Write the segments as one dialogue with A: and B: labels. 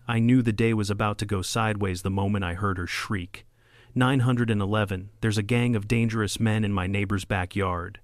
A: I knew the day was about to go sideways the moment I heard her shriek. 911, there's a gang of dangerous men in my neighbor's backyard.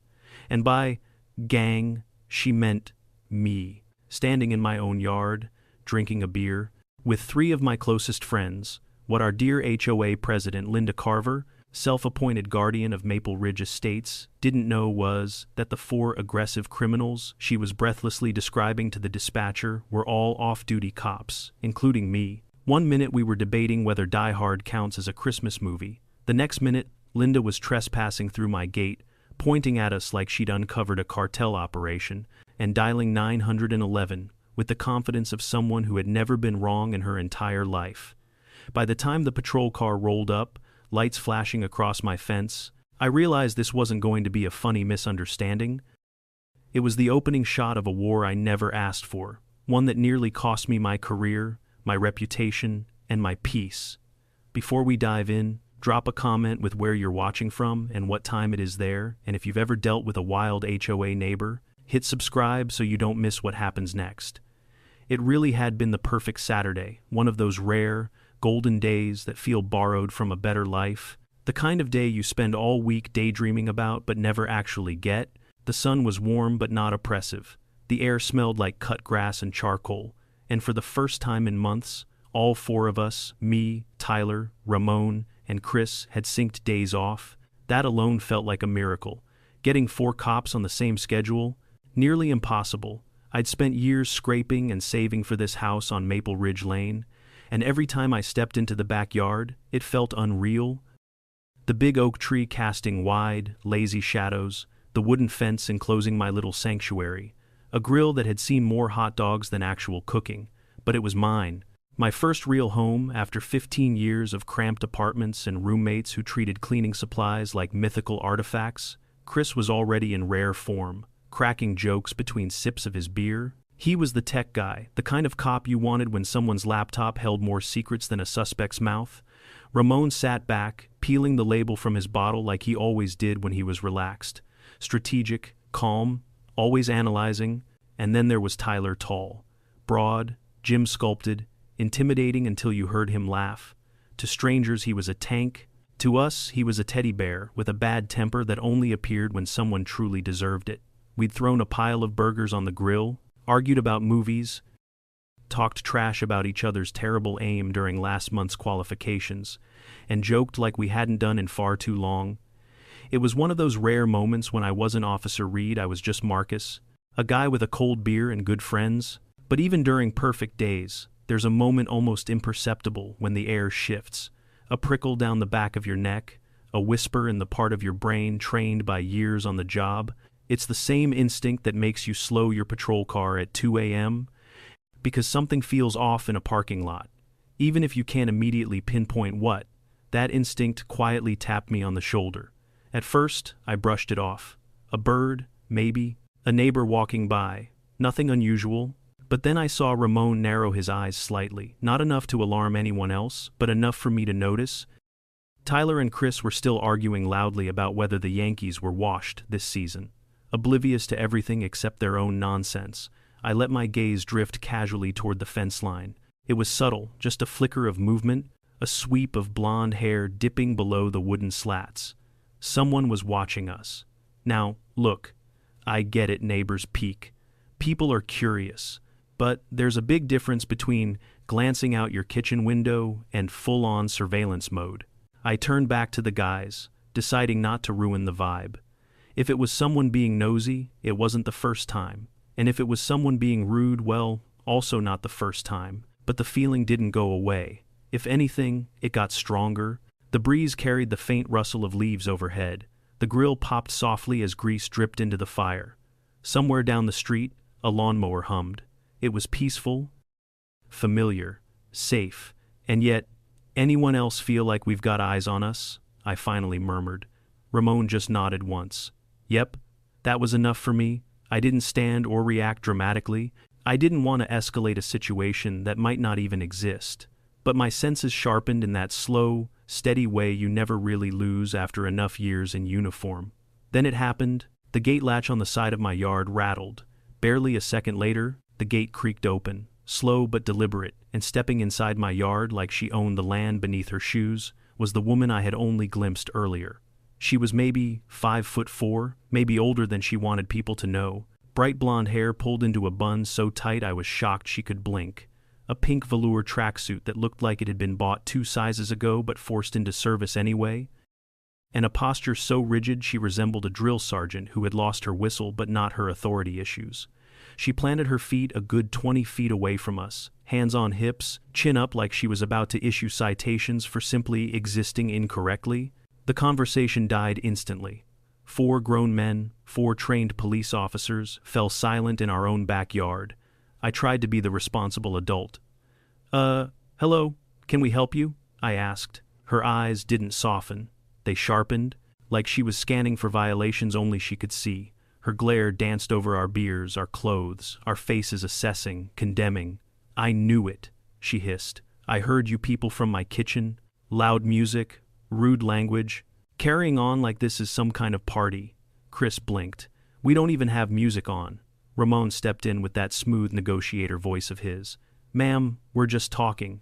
A: And by gang, she meant me, standing in my own yard, drinking a beer, with three of my closest friends, what our dear HOA president Linda Carver, self-appointed guardian of Maple Ridge Estates, didn't know was that the four aggressive criminals she was breathlessly describing to the dispatcher were all off-duty cops, including me. One minute we were debating whether Die Hard counts as a Christmas movie. The next minute, Linda was trespassing through my gate, pointing at us like she'd uncovered a cartel operation, and dialing 911 with the confidence of someone who had never been wrong in her entire life. By the time the patrol car rolled up, lights flashing across my fence, I realized this wasn't going to be a funny misunderstanding. It was the opening shot of a war I never asked for, one that nearly cost me my career, my reputation, and my peace. Before we dive in, drop a comment with where you're watching from and what time it is there, and if you've ever dealt with a wild HOA neighbor, hit subscribe so you don't miss what happens next. It really had been the perfect Saturday, one of those rare, golden days that feel borrowed from a better life, the kind of day you spend all week daydreaming about but never actually get. The sun was warm but not oppressive. The air smelled like cut grass and charcoal, and for the first time in months, all four of us, me, Tyler, Ramon, and Chris, had synced days off. That alone felt like a miracle. Getting four cops on the same schedule? Nearly impossible. I'd spent years scraping and saving for this house on Maple Ridge Lane, and every time I stepped into the backyard, it felt unreal. The big oak tree casting wide, lazy shadows, the wooden fence enclosing my little sanctuary, a grill that had seen more hot dogs than actual cooking, but it was mine. My first real home after 15 years of cramped apartments and roommates who treated cleaning supplies like mythical artifacts. Chris was already in rare form, cracking jokes between sips of his beer. He was the tech guy, the kind of cop you wanted when someone's laptop held more secrets than a suspect's mouth. Ramon sat back, peeling the label from his bottle like he always did when he was relaxed. Strategic, calm, always analyzing. And then there was Tyler, tall, broad, gym-sculpted, intimidating until you heard him laugh. To strangers he was a tank. To us he was a teddy bear with a bad temper that only appeared when someone truly deserved it. We'd thrown a pile of burgers on the grill, argued about movies, talked trash about each other's terrible aim during last month's qualifications, and joked like we hadn't done in far too long. It was one of those rare moments when I wasn't Officer Reed, I was just Marcus, a guy with a cold beer and good friends. But even during perfect days, there's a moment almost imperceptible when the air shifts, a prickle down the back of your neck, a whisper in the part of your brain trained by years on the job. It's the same instinct that makes you slow your patrol car at 2 a.m. because something feels off in a parking lot. Even if you can't immediately pinpoint what, that instinct quietly tapped me on the shoulder. At first, I brushed it off. A bird, maybe, a neighbor walking by, nothing unusual. But then I saw Ramon narrow his eyes slightly, not enough to alarm anyone else, but enough for me to notice. Tyler and Chris were still arguing loudly about whether the Yankees were washed this season. Oblivious to everything except their own nonsense, I let my gaze drift casually toward the fence line. It was subtle, just a flicker of movement, a sweep of blonde hair dipping below the wooden slats. Someone was watching us. Now, look, I get it, neighbors peek. People are curious. But there's a big difference between glancing out your kitchen window and full-on surveillance mode. I turned back to the guys, deciding not to ruin the vibe. If it was someone being nosy, it wasn't the first time. And if it was someone being rude, well, also not the first time. But the feeling didn't go away. If anything, it got stronger. The breeze carried the faint rustle of leaves overhead. The grill popped softly as grease dripped into the fire. Somewhere down the street, a lawnmower hummed. It was peaceful, familiar, safe, and yet, anyone else feel like we've got eyes on us? I finally murmured. Ramon just nodded once. Yep, that was enough for me. I didn't stand or react dramatically. I didn't want to escalate a situation that might not even exist. But my senses sharpened in that slow, steady way you never really lose after enough years in uniform. Then it happened. The gate latch on the side of my yard rattled. Barely a second later, the gate creaked open. slow but deliberate, and stepping inside my yard like she owned the land beneath her shoes, was the woman I had only glimpsed earlier. She was maybe 5'4", maybe older than she wanted people to know. Bright blonde hair pulled into a bun so tight I was shocked she could blink. A pink velour tracksuit that looked like it had been bought 2 sizes ago but forced into service anyway. And a posture so rigid she resembled a drill sergeant who had lost her whistle but not her authority issues. She planted her feet a good 20 feet away from us, hands on hips, chin up like she was about to issue citations for simply existing incorrectly. The conversation died instantly. 4 grown men, 4 trained police officers, fell silent in our own backyard. I tried to be the responsible adult. Hello, can we help you?" I asked. Her eyes didn't soften. They sharpened, like she was scanning for violations only she could see. Her glare danced over our beers, our clothes, our faces assessing, condemning. "I knew it," she hissed. "I heard you people from my kitchen. Loud music, rude language. Carrying on like this is some kind of party." Chris blinked. "We don't even have music on." Ramon stepped in with that smooth negotiator voice of his. "Ma'am, we're just talking.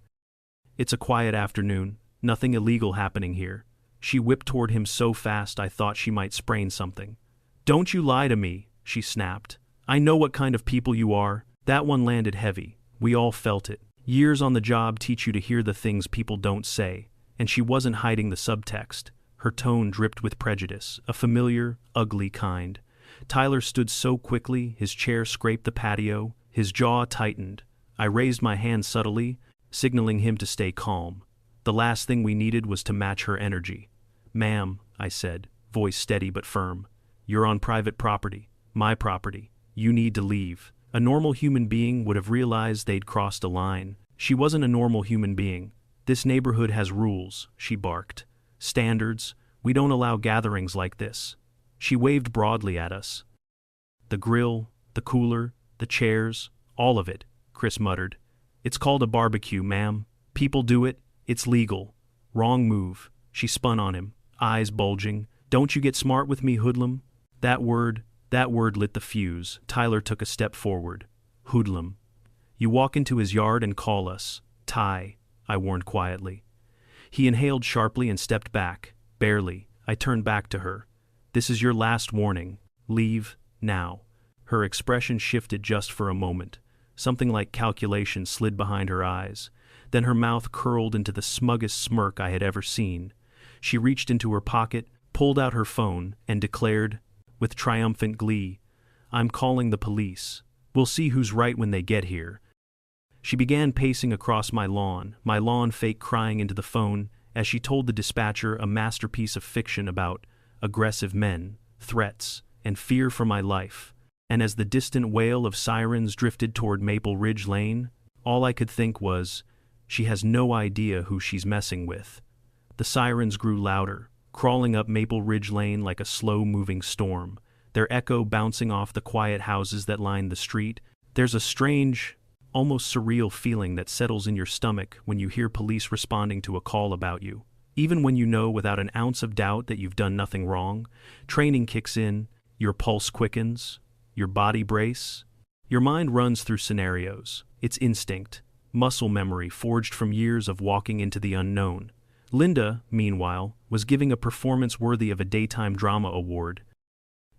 A: It's a quiet afternoon. Nothing illegal happening here." She whipped toward him so fast I thought she might sprain something. "Don't you lie to me," she snapped. "I know what kind of people you are." That one landed heavy. We all felt it. Years on the job teach you to hear the things people don't say, and she wasn't hiding the subtext. Her tone dripped with prejudice, a familiar, ugly kind. Tyler stood so quickly, his chair scraped the patio, his jaw tightened. I raised my hand subtly, signaling him to stay calm. The last thing we needed was to match her energy. "Ma'am," I said, voice steady but firm, "you're on private property, my property. You need to leave." A normal human being would have realized they'd crossed a line. She wasn't a normal human being. "This neighborhood has rules," she barked. "Standards. We don't allow gatherings like this." She waved broadly at us. "The grill, the cooler, the chairs, all of it," Chris muttered. "It's called a barbecue, ma'am. People do it. It's legal." "Wrong move." She spun on him, eyes bulging. "Don't you get smart with me, hoodlum?" That word lit the fuse. Tyler took a step forward. "Hoodlum. You walk into his yard and call us. Ty," I warned quietly. He inhaled sharply and stepped back. Barely. I turned back to her. "This is your last warning. Leave, now." Her expression shifted just for a moment. Something like calculation slid behind her eyes. Then her mouth curled into the smuggest smirk I had ever seen. She reached into her pocket, pulled out her phone, and declared, with triumphant glee, "I'm calling the police. We'll see who's right when they get here." She began pacing across my lawn fake crying into the phone as she told the dispatcher a masterpiece of fiction about aggressive men, threats, and fear for my life. And as the distant wail of sirens drifted toward Maple Ridge Lane, all I could think was, she has no idea who she's messing with. The sirens grew louder, crawling up Maple Ridge Lane like a slow-moving storm, their echo bouncing off the quiet houses that lined the street. There's a strange, almost surreal feeling that settles in your stomach when you hear police responding to a call about you. Even when you know without an ounce of doubt that you've done nothing wrong, training kicks in, your pulse quickens, your body brace. Your mind runs through scenarios. It's instinct, muscle memory forged from years of walking into the unknown. Linda, meanwhile, was giving a performance worthy of a daytime drama award.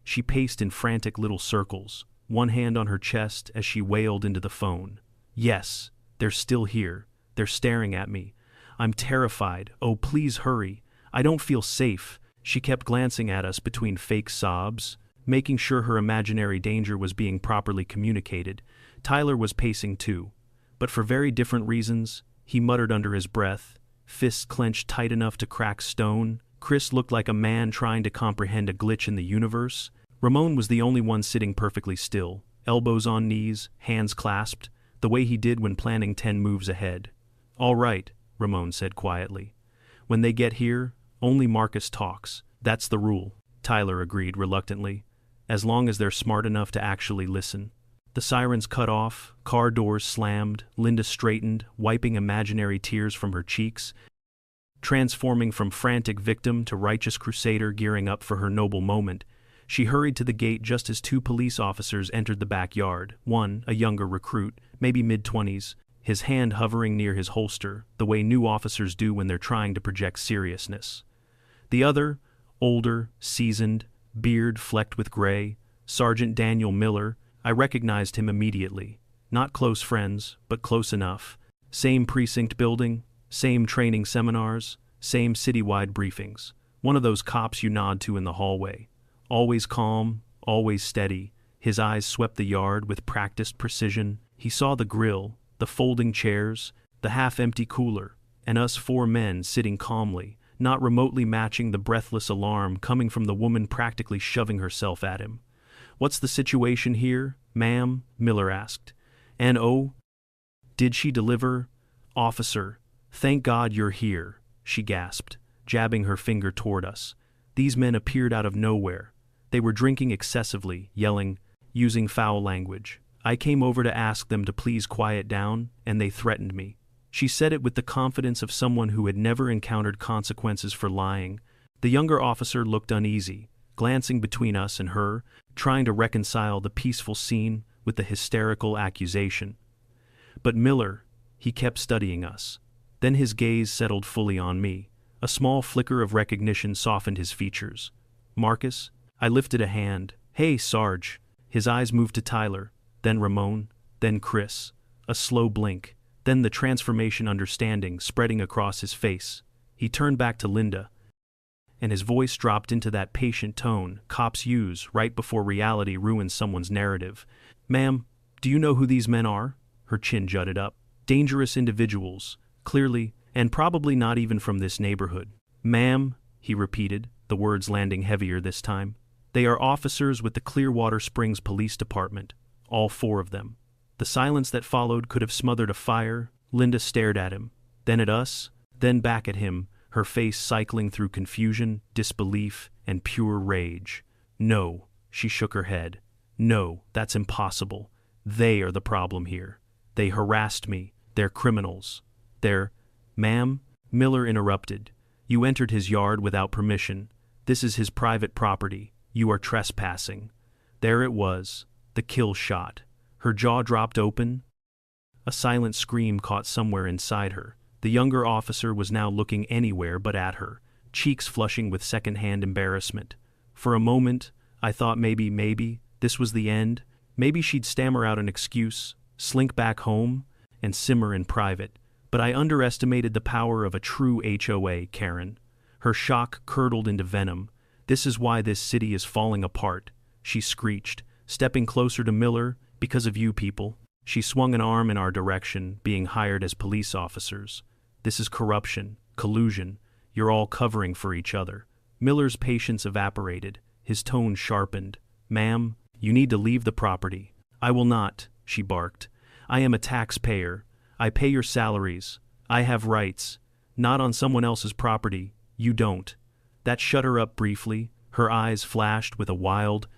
A: She paced in frantic little circles, one hand on her chest as she wailed into the phone. "Yes, they're still here. They're staring at me. I'm terrified. Oh, please hurry. I don't feel safe." She kept glancing at us between fake sobs, making sure her imaginary danger was being properly communicated. Tyler was pacing too, but for very different reasons. He muttered under his breath, fists clenched tight enough to crack stone. Chris looked like a man trying to comprehend a glitch in the universe. Ramon was the only one sitting perfectly still, elbows on knees, hands clasped, the way he did when planning 10 moves ahead. "All right," Ramon said quietly. "When they get here, only Marcus talks. That's the rule," Tyler agreed reluctantly, "as long as they're smart enough to actually listen." The sirens cut off, car doors slammed, Linda straightened, wiping imaginary tears from her cheeks, transforming from frantic victim to righteous crusader gearing up for her noble moment. She hurried to the gate just as two police officers entered the backyard. One, a younger recruit, maybe mid-20s, his hand hovering near his holster, the way new officers do when they're trying to project seriousness. The other, older, seasoned, beard flecked with gray, Sergeant Daniel Miller. I recognized him immediately. Not close friends, but close enough. Same precinct building, same training seminars, same citywide briefings. One of those cops you nod to in the hallway. Always calm, always steady. His eyes swept the yard with practiced precision. He saw the grill, the folding chairs, the half-empty cooler, and us four men sitting calmly, not remotely matching the breathless alarm coming from the woman practically shoving herself at him. "What's the situation here, ma'am?" Miller asked. "And oh, did she deliver? Officer, thank God you're here," she gasped, jabbing her finger toward us. These men appeared out of nowhere. They were drinking excessively, yelling, using foul language. I came over to ask them to please quiet down, and they threatened me. She said it with the confidence of someone who had never encountered consequences for lying. The younger officer looked uneasy, glancing between us and her, trying to reconcile the peaceful scene with the hysterical accusation. But Miller, he kept studying us. Then his gaze settled fully on me. A small flicker of recognition softened his features. "Marcus?" I lifted a hand. "Hey, Sarge." His eyes moved to Tyler, then Ramon, then Chris. A slow blink, then the transformation understanding spreading across his face. He turned back to Linda, and his voice dropped into that patient tone cops use right before reality ruins someone's narrative. "Ma'am, do you know who these men are?" Her chin jutted up. "Dangerous individuals, clearly, and probably not even from this neighborhood." "Ma'am," he repeated, the words landing heavier this time. "They are officers with the Clearwater Springs Police Department, all four of them." The silence that followed could have smothered a fire. Linda stared at him, then at us, then back at him, her face cycling through confusion, disbelief, and pure rage. "No," she shook her head. "No, that's impossible. They are the problem here. They harassed me. They're criminals. They're—" "Ma'am," Miller interrupted. "You entered his yard without permission. This is his private property. You are trespassing." There it was, the kill shot. Her jaw dropped open. A silent scream caught somewhere inside her. The younger officer was now looking anywhere but at her, cheeks flushing with second-hand embarrassment. For a moment, I thought maybe, this was the end. Maybe she'd stammer out an excuse, slink back home, and simmer in private. But I underestimated the power of a true HOA Karen. Her shock curdled into venom. "This is why this city is falling apart," she screeched, stepping closer to Miller. "Because of you people." She swung an arm in our direction, being hired as police officers. "This is corruption, collusion. You're all covering for each other." Miller's patience evaporated. His tone sharpened. "Ma'am, you need to leave the property." "I will not," she barked. "I am a taxpayer. I pay your salaries. I have rights. Not on someone else's property. You don't." That shut her up briefly. Her eyes flashed with a wild,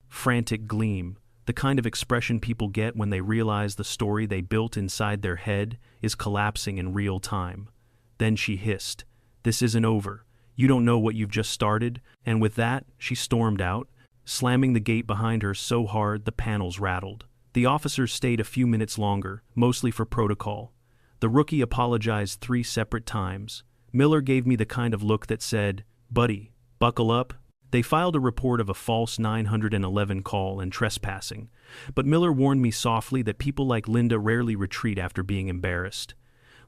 A: frantic gleam, the kind of expression people get when they realize the story they built inside their head is collapsing in real time. Then she hissed, "This isn't over. You don't know what you've just started," and with that, she stormed out, slamming the gate behind her so hard the panels rattled. The officers stayed a few minutes longer, mostly for protocol. The rookie apologized 3 separate times. Miller gave me the kind of look that said, "Buddy, buckle up." They filed a report of a false 911 call and trespassing, but Miller warned me softly that people like Linda rarely retreat after being embarrassed.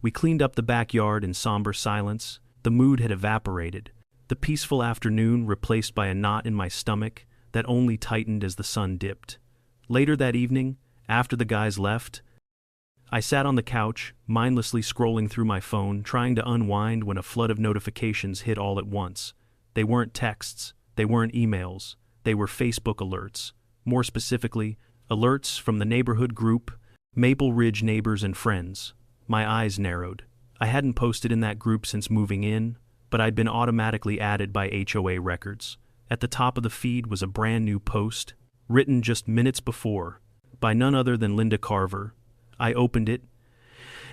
A: We cleaned up the backyard in somber silence. The mood had evaporated. The peaceful afternoon replaced by a knot in my stomach that only tightened as the sun dipped. Later that evening, after the guys left, I sat on the couch, mindlessly scrolling through my phone, trying to unwind when a flood of notifications hit all at once. They weren't texts. They weren't emails. They were Facebook alerts. More specifically, alerts from the neighborhood group, Maple Ridge Neighbors and Friends. My eyes narrowed. I hadn't posted in that group since moving in, but I'd been automatically added by HOA records. At the top of the feed was a brand new post, written just minutes before, by none other than Linda Carver. I opened it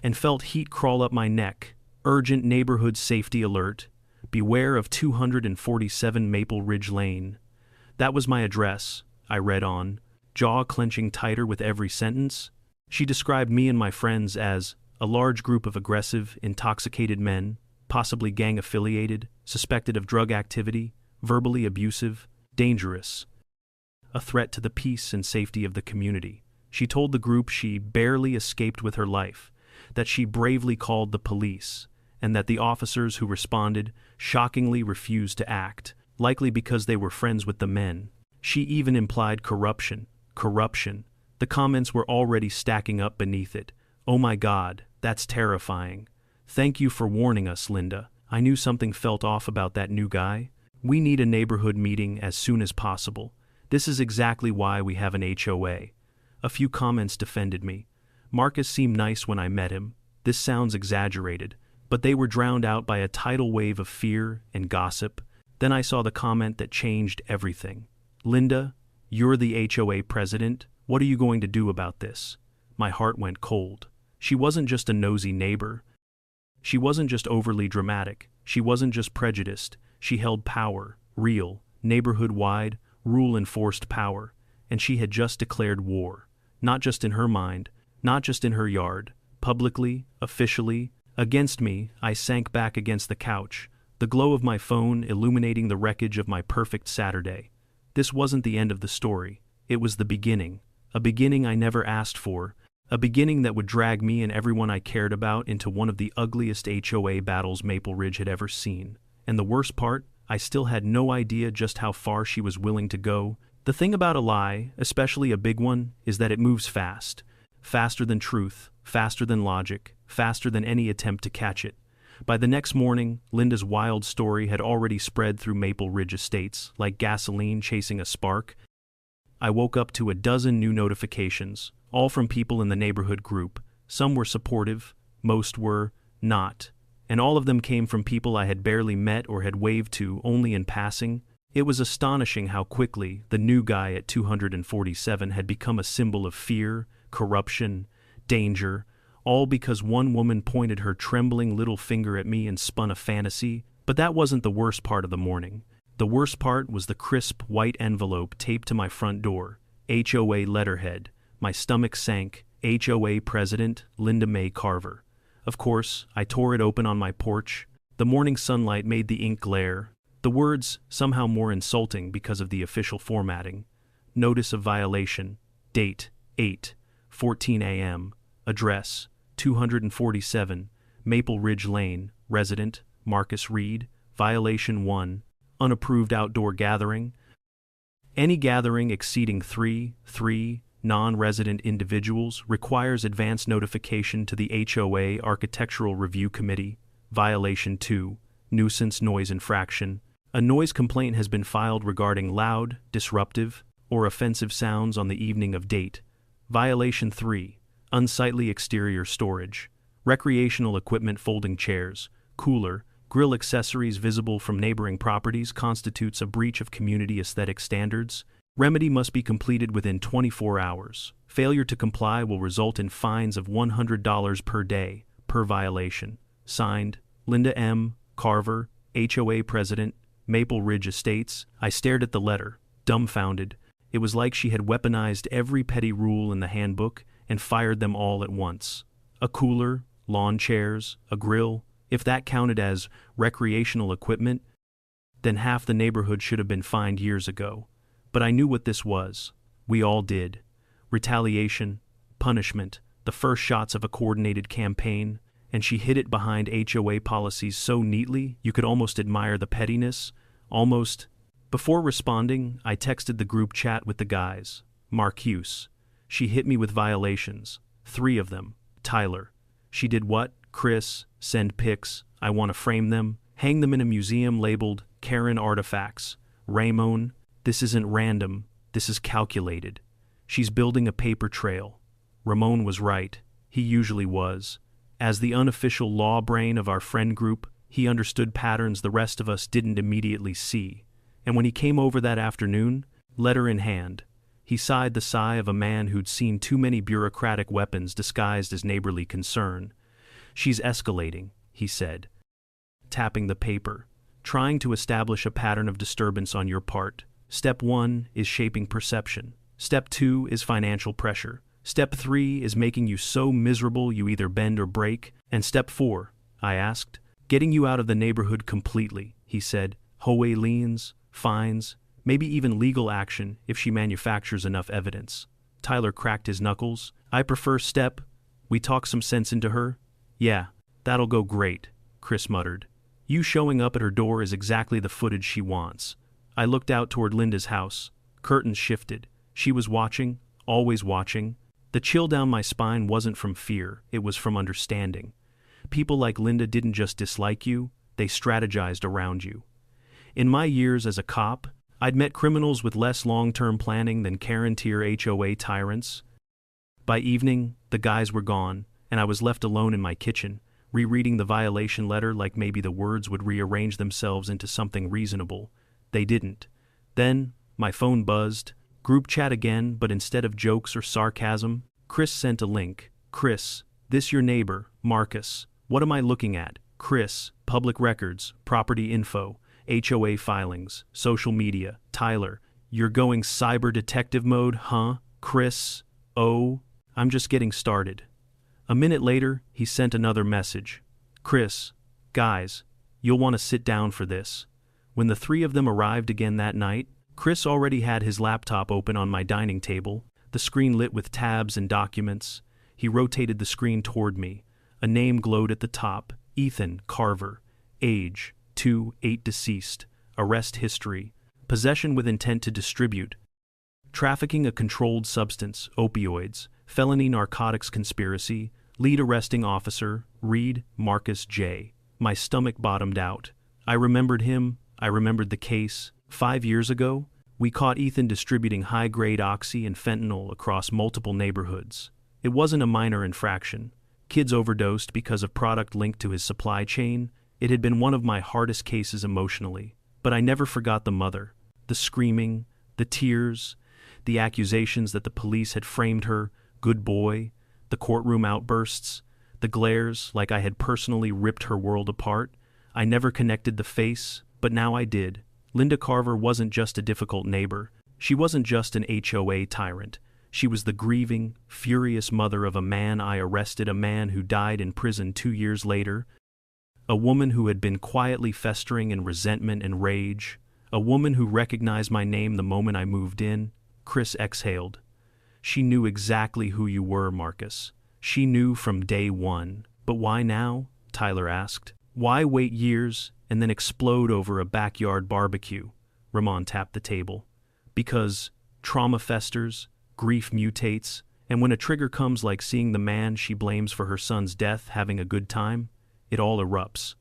A: and felt heat crawl up my neck. Urgent neighborhood safety alert. Beware of 247 Maple Ridge Lane. That was my address, I read on, jaw clenching tighter with every sentence. She described me and my friends as a large group of aggressive, intoxicated men, possibly gang-affiliated, suspected of drug activity, verbally abusive, dangerous, a threat to the peace and safety of the community. She told the group she barely escaped with her life, that she bravely called the police, and that the officers who responded shockingly refused to act, likely because they were friends with the men. She even implied corruption. The comments were already stacking up beneath it. Oh my God, that's terrifying. Thank you for warning us, Linda. I knew something felt off about that new guy. We need a neighborhood meeting as soon as possible. This is exactly why we have an HOA. A few comments defended me. Marcus seemed nice when I met him. This sounds exaggerated, but they were drowned out by a tidal wave of fear and gossip. Then I saw the comment that changed everything. Linda, you're the HOA president. What are you going to do about this? My heart went cold. She wasn't just a nosy neighbor. She wasn't just overly dramatic. She wasn't just prejudiced. She held power, real, neighborhood-wide, rule-enforced power. And she had just declared war. Not just in her mind, not just in her yard, publicly, officially. Against me, I sank back against the couch, the glow of my phone illuminating the wreckage of my perfect Saturday. This wasn't the end of the story. It was the beginning. A beginning I never asked for. A beginning that would drag me and everyone I cared about into one of the ugliest HOA battles Maple Ridge had ever seen. And the worst part, I still had no idea just how far she was willing to go. The thing about a lie, especially a big one, is that it moves fast. Faster than truth, faster than logic, faster than any attempt to catch it. By the next morning, Linda's wild story had already spread through Maple Ridge Estates, like gasoline chasing a spark. I woke up to a dozen new notifications, all from people in the neighborhood group. Some were supportive, most were not. And all of them came from people I had barely met or had waved to only in passing. It was astonishing how quickly the new guy at 247 had become a symbol of fear, corruption, danger, all because one woman pointed her trembling little finger at me and spun a fantasy. But that wasn't the worst part of the morning. The worst part was the crisp white envelope taped to my front door, HOA letterhead. My stomach sank, HOA President Linda Mae Carver. Of course, I tore it open on my porch. The morning sunlight made the ink glare. The words somehow more insulting because of the official formatting. Notice of violation. Date, 8:14 a.m. Address, 247, Maple Ridge Lane. Resident, Marcus Reed. Violation 1. Unapproved outdoor gathering. Any gathering exceeding three non-resident individuals requires advance notification to the HOA Architectural Review Committee. Violation 2. Nuisance noise infraction. A noise complaint has been filed regarding loud, disruptive, or offensive sounds on the evening of date. Violation 3. Unsightly exterior storage. Recreational equipment, folding chairs, cooler, grill accessories visible from neighboring properties constitutes a breach of community aesthetic standards. Remedy must be completed within 24 hours. Failure to comply will result in fines of $100 per day, per violation. Signed, Linda M. Carver, HOA President, Maple Ridge Estates. I stared at the letter, dumbfounded. It was like she had weaponized every petty rule in the handbook and fired them all at once. A cooler, lawn chairs, a grill. If that counted as recreational equipment, then half the neighborhood should have been fined years ago. But I knew what this was. We all did. Retaliation, punishment, the first shots of a coordinated campaign, and she hid it behind HOA policies so neatly you could almost admire the pettiness. Almost. Before responding, I texted the group chat with the guys. Marcuse. She hit me with violations. 3 of them. Tyler. She did what? Chris. Send pics. I want to frame them. Hang them in a museum labeled Karen Artifacts. Ramon. This isn't random. This is calculated. She's building a paper trail. Ramon was right. He usually was. As the unofficial law brain of our friend group, he understood patterns the rest of us didn't immediately see. And when he came over that afternoon, letter in hand, he sighed the sigh of a man who'd seen too many bureaucratic weapons disguised as neighborly concern. She's escalating, he said, tapping the paper, trying to establish a pattern of disturbance on your part. Step 1 is shaping perception. Step 2 is financial pressure. Step 3 is making you so miserable you either bend or break. And step 4, I asked. Getting you out of the neighborhood completely, he said. HOA liens, fines, maybe even legal action if she manufactures enough evidence. Tyler cracked his knuckles. I prefer step. We talk some sense into her? Yeah, that'll go great, Chris muttered. You showing up at her door is exactly the footage she wants. I looked out toward Linda's house. Curtains shifted. She was watching, always watching. The chill down my spine wasn't from fear, it was from understanding. People like Linda didn't just dislike you, they strategized around you. In my years as a cop, I'd met criminals with less long-term planning than Karen-tier HOA tyrants. By evening, the guys were gone, and I was left alone in my kitchen, rereading the violation letter like maybe the words would rearrange themselves into something reasonable. They didn't. Then, my phone buzzed. Group chat again, but instead of jokes or sarcasm, Chris sent a link. Chris, this your neighbor, Marcus. What am I looking at? Chris, public records, property info, HOA filings, social media. Tyler, you're going cyber detective mode, huh? Chris, oh, I'm just getting started. A minute later, he sent another message. Chris, guys, you'll want to sit down for this. When the three of them arrived again that night, Chris already had his laptop open on my dining table, the screen lit with tabs and documents. He rotated the screen toward me. A name glowed at the top, Ethan Carver. Age, 2, 8 deceased. Arrest history. Possession with intent to distribute. Trafficking a controlled substance, opioids. Felony narcotics conspiracy. Lead arresting officer, Reed Marcus J. My stomach bottomed out. I remembered him. I remembered the case. 5 years ago, we caught Ethan distributing high-grade oxy and fentanyl across multiple neighborhoods. It wasn't a minor infraction. Kids overdosed because of product linked to his supply chain. It had been one of my hardest cases emotionally. But I never forgot the mother. The screaming, the tears, the accusations that the police had framed her, good boy, the courtroom outbursts, the glares like I had personally ripped her world apart. I never connected the face, but now I did. Linda Carver wasn't just a difficult neighbor. She wasn't just an HOA tyrant. She was the grieving, furious mother of a man I arrested, a man who died in prison 2 years later, a woman who had been quietly festering in resentment and rage, a woman who recognized my name the moment I moved in. Chris exhaled. She knew exactly who you were, Marcus. She knew from day one. But why now? Tyler asked. Why wait years and then explode over a backyard barbecue? Ramon tapped the table. Because trauma festers, grief mutates, and when a trigger comes like seeing the man she blames for her son's death having a good time, it all erupts.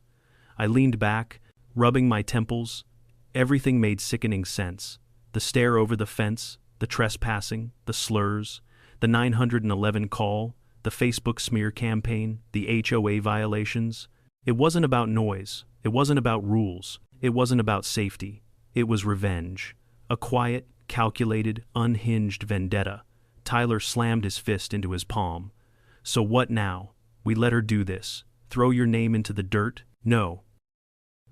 A: I leaned back, rubbing my temples. Everything made sickening sense. The stare over the fence, the trespassing, the slurs, the 911 call, the Facebook smear campaign, the HOA violations. It wasn't about noise. It wasn't about rules. It wasn't about safety. It was revenge. A quiet, calculated, unhinged vendetta. Tyler slammed his fist into his palm. So what now? We let her do this. Throw your name into the dirt? No.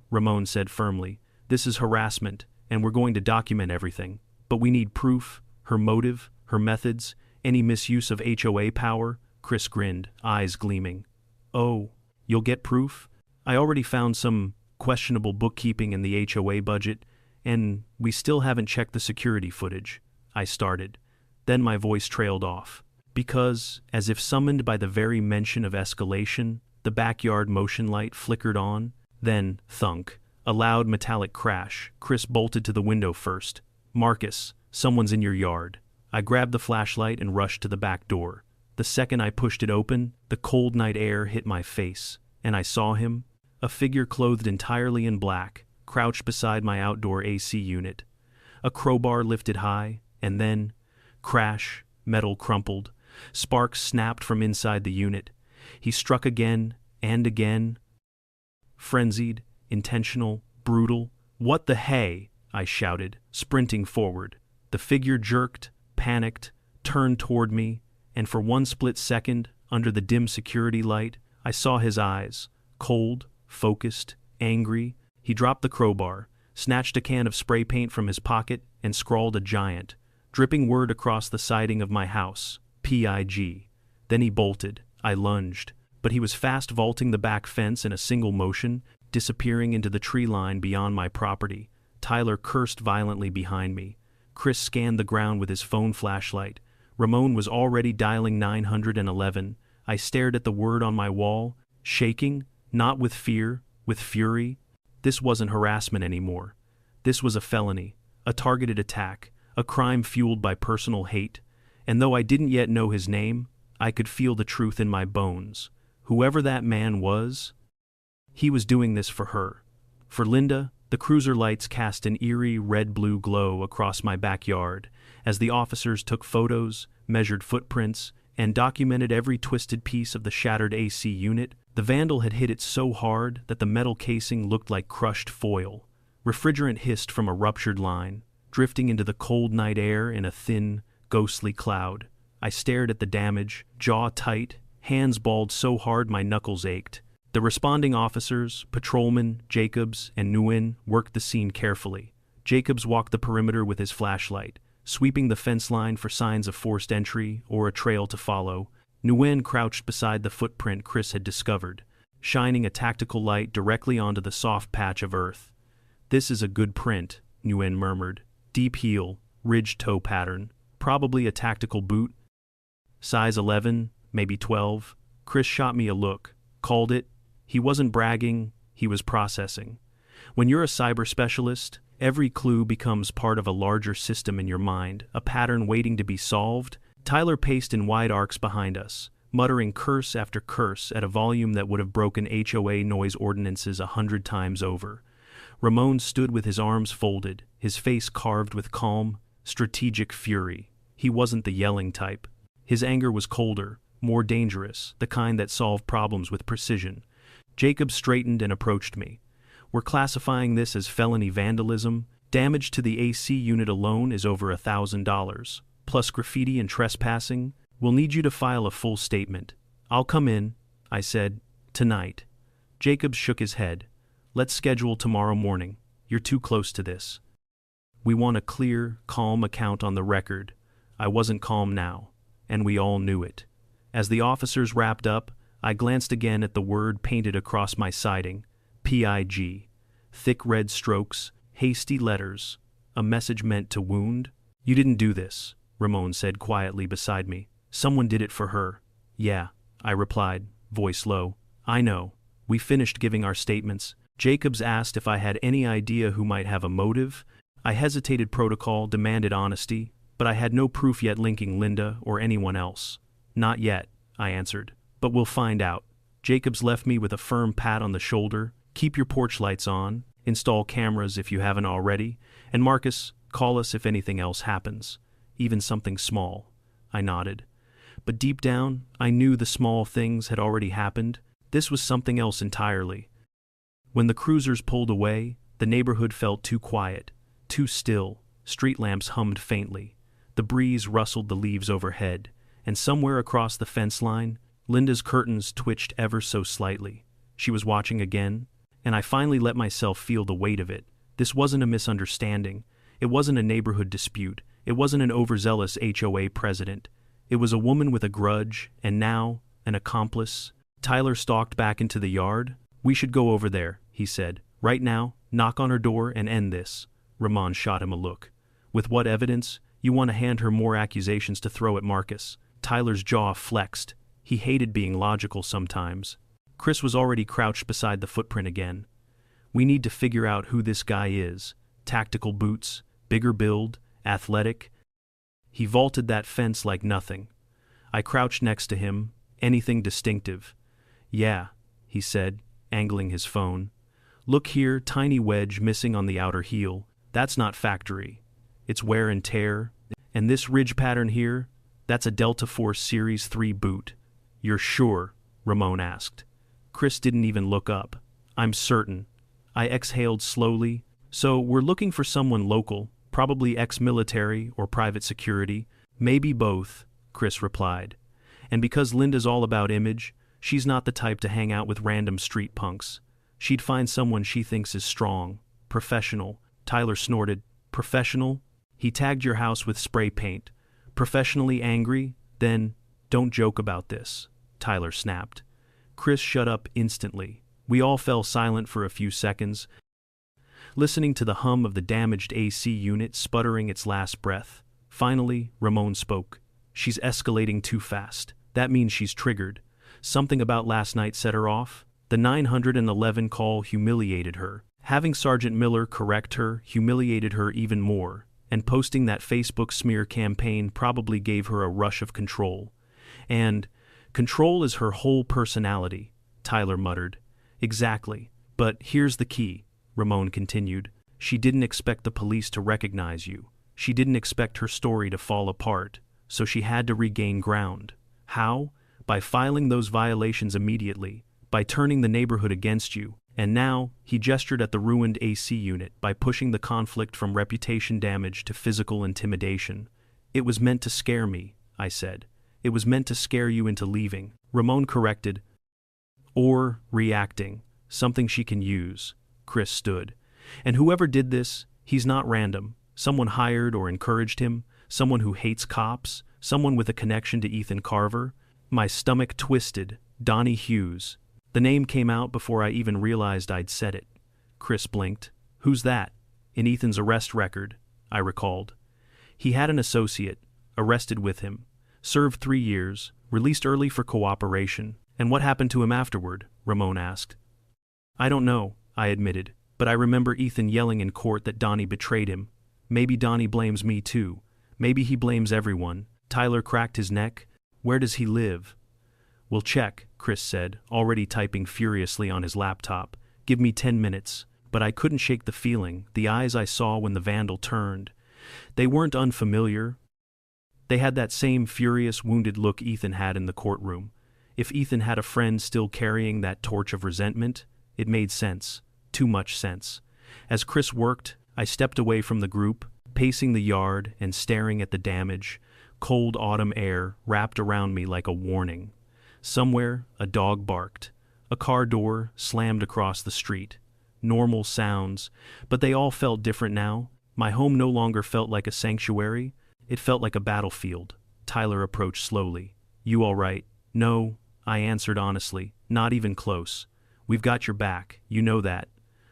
A: Ramon said firmly. This is harassment, and we're going to document everything. But we need proof, her motive, her methods, any misuse of HOA power. Chris grinned, eyes gleaming. Oh, you'll get proof? I already found some questionable bookkeeping in the HOA budget, and we still haven't checked the security footage. I started. Then my voice trailed off. Because, as if summoned by the very mention of escalation, the backyard motion light flickered on. Then, thunk. A loud metallic crash. Chris bolted to the window first. Marcus, someone's in your yard. I grabbed the flashlight and rushed to the back door. The second I pushed it open, the cold night air hit my face, and I saw him, a figure clothed entirely in black, crouched beside my outdoor AC unit. A crowbar lifted high, and then, crash, metal crumpled, sparks snapped from inside the unit. He struck again, and again. Frenzied, intentional, brutal. What the hey? I shouted, sprinting forward. The figure jerked, panicked, turned toward me, and for one split second, under the dim security light, I saw his eyes, cold, focused, angry. He dropped the crowbar, snatched a can of spray paint from his pocket, and scrawled a giant, dripping word across the siding of my house, PIG. Then he bolted. I lunged, but he was fast vaulting the back fence in a single motion, disappearing into the tree line beyond my property. Tyler cursed violently behind me. Chris scanned the ground with his phone flashlight. Ramon was already dialing 911. I stared at the word on my wall, shaking, not with fear, with fury. This wasn't harassment anymore. This was a felony, a targeted attack, a crime fueled by personal hate. And though I didn't yet know his name, I could feel the truth in my bones. Whoever that man was, he was doing this for her. For Linda. The cruiser lights cast an eerie red-blue glow across my backyard as the officers took photos, measured footprints, and documented every twisted piece of the shattered AC unit. The vandal had hit it so hard that the metal casing looked like crushed foil. Refrigerant hissed from a ruptured line, drifting into the cold night air in a thin, ghostly cloud. I stared at the damage, jaw tight, hands balled so hard my knuckles ached. The responding officers, Patrolman, Jacobs, and Nguyen, worked the scene carefully. Jacobs walked the perimeter with his flashlight, sweeping the fence line for signs of forced entry or a trail to follow. Nguyen crouched beside the footprint Chris had discovered, shining a tactical light directly onto the soft patch of earth. "This is a good print," Nguyen murmured. "Deep heel, ridged toe pattern, probably a tactical boot. Size 11, maybe 12. Chris shot me a look, called it. He wasn't bragging, he was processing. When you're a cyber specialist, every clue becomes part of a larger system in your mind, a pattern waiting to be solved. Tyler paced in wide arcs behind us, muttering curse after curse at a volume that would have broken HOA noise ordinances 100 times over. Ramon stood with his arms folded, his face carved with calm, strategic fury. He wasn't the yelling type. His anger was colder, more dangerous, the kind that solved problems with precision. Jacobs straightened and approached me. "We're classifying this as felony vandalism. Damage to the AC unit alone is over $1,000, plus graffiti and trespassing. We'll need you to file a full statement." "I'll come in," I said, "tonight." Jacobs shook his head. "Let's schedule tomorrow morning. You're too close to this. We want a clear, calm account on the record." I wasn't calm now, and we all knew it. As the officers wrapped up, I glanced again at the word painted across my siding, PIG. Thick red strokes, hasty letters, a message meant to wound. "You didn't do this," Ramon said quietly beside me. "Someone did it for her." "Yeah," I replied, voice low. "I know." We finished giving our statements. Jacobs asked if I had any idea who might have a motive. I hesitated. Protocol demanded honesty, but I had no proof yet linking Linda or anyone else. "Not yet," I answered. "But we'll find out." Jacobs left me with a firm pat on the shoulder. "Keep your porch lights on, install cameras if you haven't already, and Marcus, call us if anything else happens, even something small." I nodded. But deep down, I knew the small things had already happened. This was something else entirely. When the cruisers pulled away, the neighborhood felt too quiet, too still. Street lamps hummed faintly. The breeze rustled the leaves overhead, and somewhere across the fence line, Linda's curtains twitched ever so slightly. She was watching again, and I finally let myself feel the weight of it. This wasn't a misunderstanding. It wasn't a neighborhood dispute. It wasn't an overzealous HOA president. It was a woman with a grudge, and now, an accomplice. Tyler stalked back into the yard. "We should go over there," he said. "Right now, knock on her door and end this." Ramon shot him a look. "With what evidence? You want to hand her more accusations to throw at Marcus?" Tyler's jaw flexed. He hated being logical sometimes. Chris was already crouched beside the footprint again. "We need to figure out who this guy is. Tactical boots, bigger build, athletic." He vaulted that fence like nothing. I crouched next to him. "Anything distinctive?" "Yeah," he said, angling his phone. "Look here, tiny wedge missing on the outer heel. That's not factory. It's wear and tear. And this ridge pattern here, that's a Delta Force Series 3 boot." "You're sure?" Ramon asked. Chris didn't even look up. "I'm certain." I exhaled slowly. "So we're looking for someone local, probably ex-military or private security." "Maybe both," Chris replied. "And because Linda's all about image, she's not the type to hang out with random street punks. She'd find someone she thinks is strong, professional, Tyler snorted. Professional? He tagged your house with spray paint. Professionally angry? Then, don't joke about this, Tyler snapped. Chris shut up instantly. We all fell silent for a few seconds, listening to the hum of the damaged AC unit sputtering its last breath. Finally, Ramon spoke. She's escalating too fast. That means she's triggered. Something about last night set her off. The 911 call humiliated her. Having Sergeant Miller correct her humiliated her even more, and posting that Facebook smear campaign probably gave her a rush of control. And control is her whole personality, Tyler muttered. Exactly. But here's the key, Ramon continued. She didn't expect the police to recognize you. She didn't expect her story to fall apart, so she had to regain ground. How? By filing those violations immediately, by turning the neighborhood against you. And now, he gestured at the ruined AC unit, by pushing the conflict from reputation damage to physical intimidation. It was meant to scare me, I said. It was meant to scare you into leaving, Ramon corrected. Or reacting, something she can use. Chris stood. And whoever did this, he's not random. Someone hired or encouraged him, someone who hates cops, someone with a connection to Ethan Carver. My stomach twisted. Donnie Hughes. The name came out before I even realized I'd said it. Chris blinked. Who's that? In Ethan's arrest record, I recalled. He had an associate, arrested with him, served 3 years, released early for cooperation. And what happened to him afterward? Ramon asked. I don't know, I admitted, but I remember Ethan yelling in court that Donnie betrayed him. Maybe Donnie blames me too. Maybe he blames everyone. Tyler cracked his neck. Where does he live? We'll check, Chris said, already typing furiously on his laptop. Give me 10 minutes. But I couldn't shake the feeling, the eyes I saw when the vandal turned. They weren't unfamiliar. They had that same furious, wounded look Ethan had in the courtroom. If Ethan had a friend still carrying that torch of resentment, it made sense. Too much sense. As Chris worked, I stepped away from the group, pacing the yard and staring at the damage. Cold autumn air wrapped around me like a warning. Somewhere, a dog barked. A car door slammed across the street. Normal sounds, but they all felt different now. My home no longer felt like a sanctuary. It felt like a battlefield. Tyler approached slowly. You all right? No, I answered honestly. Not even close. We've got your back. You know that.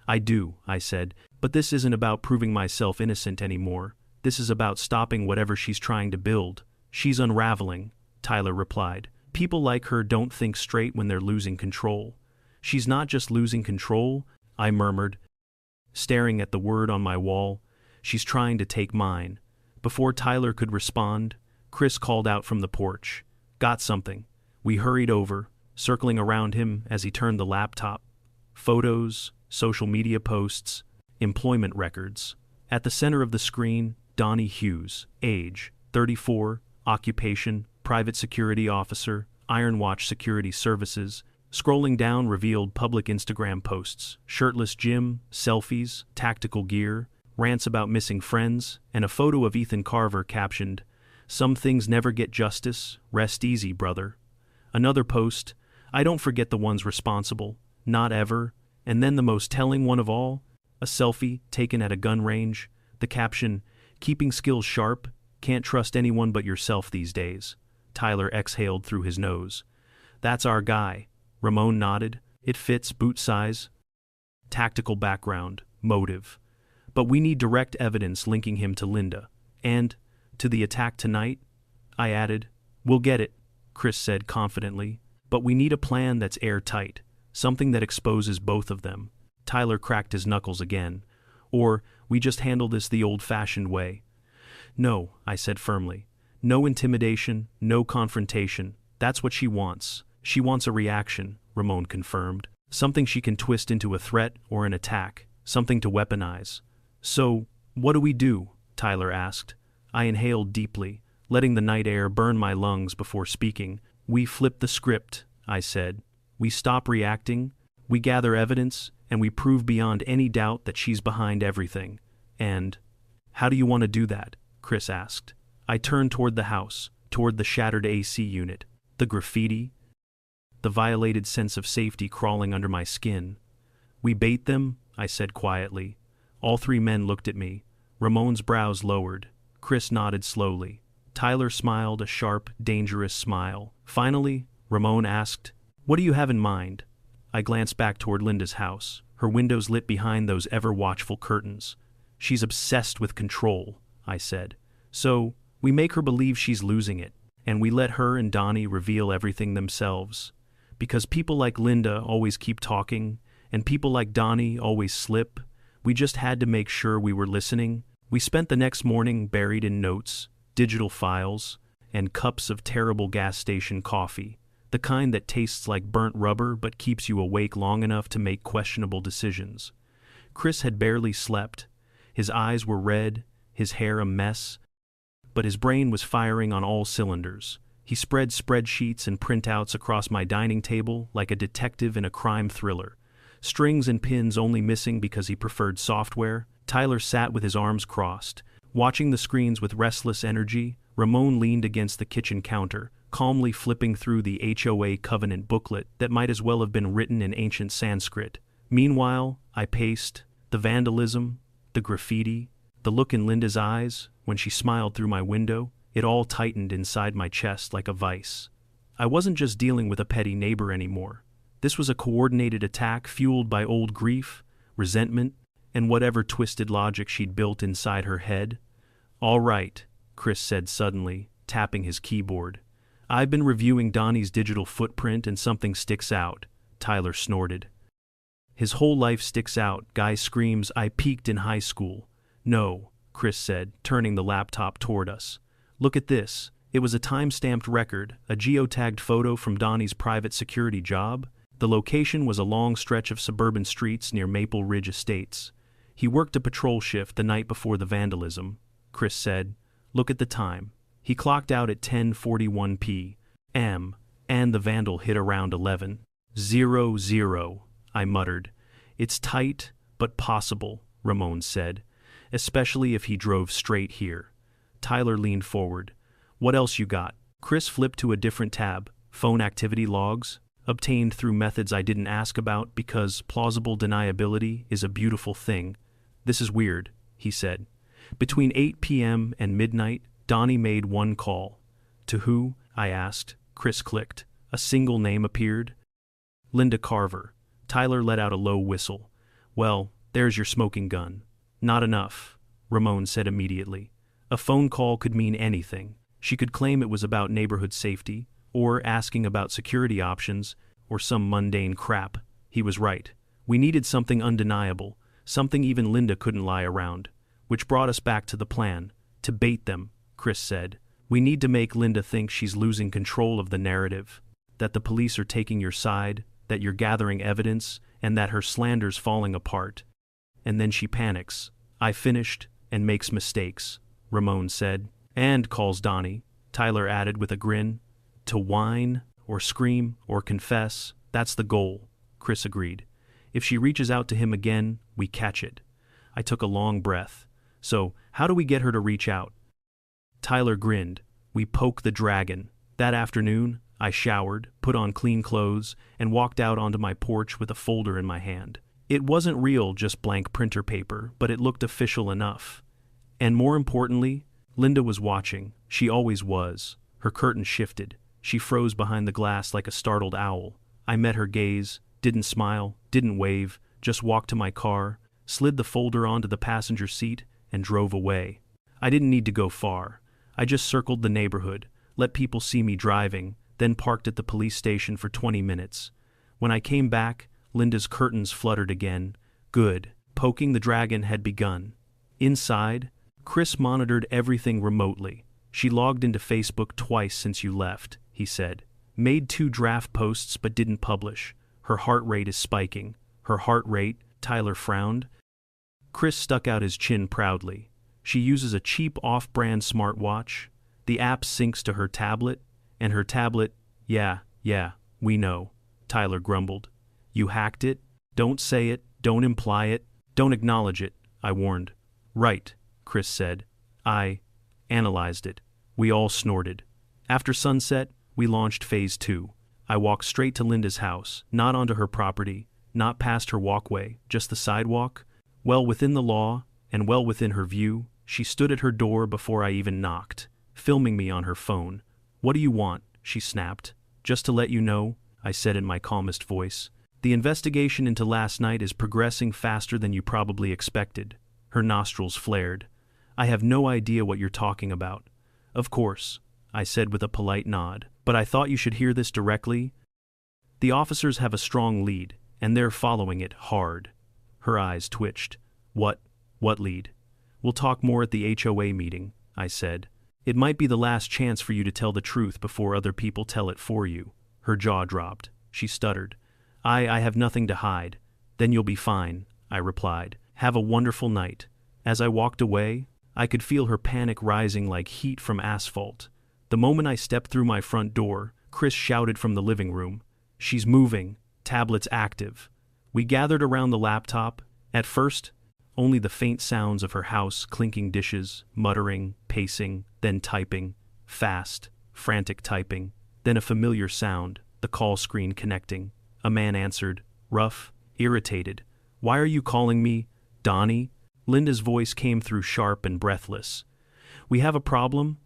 A: I do, I said. But this isn't about proving myself innocent anymore. This is about stopping whatever she's trying to build. She's unraveling, Tyler replied. People like her don't think straight when they're losing control. She's not just losing control, I murmured, staring at the word on my wall. She's trying to take mine. Before Tyler could respond, Chris called out from the porch. Got something. We hurried over, circling around him as he turned the laptop. Photos, social media posts, employment records. At the center of the screen, Donnie Hughes, age, 34, occupation, private security officer, Iron Watch Security Services. Scrolling down revealed public Instagram posts, shirtless gym, selfies, tactical gear, rants about missing friends, and a photo of Ethan Carver captioned, Some things never get justice, rest easy, brother. Another post, I don't forget the ones responsible, not ever, and then the most telling one of all, a selfie taken at a gun range, the caption, Keeping skills sharp, can't trust anyone but yourself these days. Tyler exhaled through his nose. That's our guy. Ramon nodded. It fits, boot size. Tactical background, motive. But we need direct evidence linking him to Linda. And, to the attack tonight, I added. We'll get it, Chris said confidently. But we need a plan that's airtight, something that exposes both of them. Tyler cracked his knuckles again. Or, we just handle this the old-fashioned way. No, I said firmly. No intimidation, no confrontation. That's what she wants. She wants a reaction, Ramon confirmed. Something she can twist into a threat or an attack. Something to weaponize. So, what do we do? Tyler asked. I inhaled deeply, letting the night air burn my lungs before speaking. We flip the script, I said. We stop reacting, we gather evidence, and we prove beyond any doubt that she's behind everything. And, how do you want to do that? Chris asked. I turned toward the house, toward the shattered AC unit, the graffiti, the violated sense of safety crawling under my skin. We bait them, I said quietly. All three men looked at me. Ramon's brows lowered. Chris nodded slowly. Tyler smiled a sharp, dangerous smile. Finally, Ramon asked, "What do you have in mind?" I glanced back toward Linda's house, her windows lit behind those ever-watchful curtains. "She's obsessed with control," I said. "So, we make her believe she's losing it, and we let her and Donnie reveal everything themselves. Because people like Linda always keep talking, and people like Donnie always slip, we just had to make sure we were listening." We spent the next morning buried in notes, digital files, and cups of terrible gas station coffee, the kind that tastes like burnt rubber but keeps you awake long enough to make questionable decisions. Chris had barely slept. His eyes were red, his hair a mess, but his brain was firing on all cylinders. He spread spreadsheets and printouts across my dining table like a detective in a crime thriller, strings and pins only missing because he preferred software. Tyler sat with his arms crossed, watching the screens with restless energy. Ramon leaned against the kitchen counter, calmly flipping through the HOA covenant booklet that might as well have been written in ancient Sanskrit. Meanwhile, I paced. The vandalism, the graffiti, the look in Linda's eyes when she smiled through my window, it all tightened inside my chest like a vice. I wasn't just dealing with a petty neighbor anymore. This was a coordinated attack fueled by old grief, resentment, and whatever twisted logic she'd built inside her head. "All right," Chris said suddenly, tapping his keyboard. "I've been reviewing Donnie's digital footprint and something sticks out," Tyler snorted. "His whole life sticks out," Guy screams. "I peaked in high school." "No," Chris said, turning the laptop toward us. "Look at this. It was a time-stamped record, a geotagged photo from Donnie's private security job. The location was a long stretch of suburban streets near Maple Ridge Estates. He worked a patrol shift the night before the vandalism," Chris said. "Look at the time. He clocked out at 10:41 p.m., and the vandal hit around 11:00, I muttered. "It's tight, but possible," Ramon said, "especially if he drove straight here." Tyler leaned forward. "What else you got?" Chris flipped to a different tab. "Phone activity logs, obtained through methods I didn't ask about because plausible deniability is a beautiful thing. This is weird," he said. "Between 8 p.m. and midnight, Donnie made one call." "To who?" I asked. Chris clicked. A single name appeared. "Linda Carver." Tyler let out a low whistle. "Well, there's your smoking gun." "Not enough," Ramon said immediately. "A phone call could mean anything. She could claim it was about neighborhood safety, or asking about security options, or some mundane crap." He was right. We needed something undeniable, something even Linda couldn't lie around. Which brought us back to the plan. "To bait them," Chris said. "We need to make Linda think she's losing control of the narrative, that the police are taking your side, that you're gathering evidence, and that her slander's falling apart. And then she panics." "I finished, and makes mistakes," Ramon said. "And calls Donnie," Tyler added with a grin. "To whine, or scream, or confess, that's the goal," Chris agreed. "If she reaches out to him again, we catch it." I took a long breath. "So, how do we get her to reach out?" Tyler grinned. "We poke the dragon." That afternoon, I showered, put on clean clothes, and walked out onto my porch with a folder in my hand. It wasn't real, just blank printer paper, but it looked official enough. And more importantly, Linda was watching. She always was. Her curtain shifted. She froze behind the glass like a startled owl. I met her gaze, didn't smile, didn't wave, just walked to my car, slid the folder onto the passenger seat, and drove away. I didn't need to go far. I just circled the neighborhood, let people see me driving, then parked at the police station for 20 minutes. When I came back, Linda's curtains fluttered again. Good. Poking the dragon had begun. Inside, Chris monitored everything remotely. "She logged into Facebook twice since you left," he said. "Made 2 draft posts but didn't publish. Her heart rate is spiking." "Her heart rate?" Tyler frowned. Chris stuck out his chin proudly. "She uses a cheap off-brand smartwatch. The app syncs to her tablet, and her tablet—" Yeah, we know," Tyler grumbled. "You hacked it? Don't say it, don't imply it, don't acknowledge it," I warned. "Right," Chris said. "I analyzed it." We all snorted. After sunset, we launched Phase 2. I walked straight to Linda's house, not onto her property, not past her walkway, just the sidewalk. Well within the law, and well within her view, she stood at her door before I even knocked, filming me on her phone. "What do you want?" she snapped. "Just to let you know," I said in my calmest voice. "The investigation into last night is progressing faster than you probably expected." Her nostrils flared. "I have no idea what you're talking about." "Of course," I said with a polite nod, "but I thought you should hear this directly. The officers have a strong lead, and they're following it hard." Her eyes twitched. What lead?" "We'll talk more at the HOA meeting," I said. "It might be the last chance for you to tell the truth before other people tell it for you." Her jaw dropped. She stuttered. I have nothing to hide." "Then you'll be fine," I replied. "Have a wonderful night." As I walked away, I could feel her panic rising like heat from asphalt. The moment I stepped through my front door, Chris shouted from the living room, "She's moving, tablets active." We gathered around the laptop. At first, only the faint sounds of her house clinking dishes, muttering, pacing, then typing, fast, frantic typing, then a familiar sound, the call screen connecting. A man answered, rough, irritated. "Why are you calling me, Donnie?" Linda's voice came through sharp and breathless. "We have a problem?"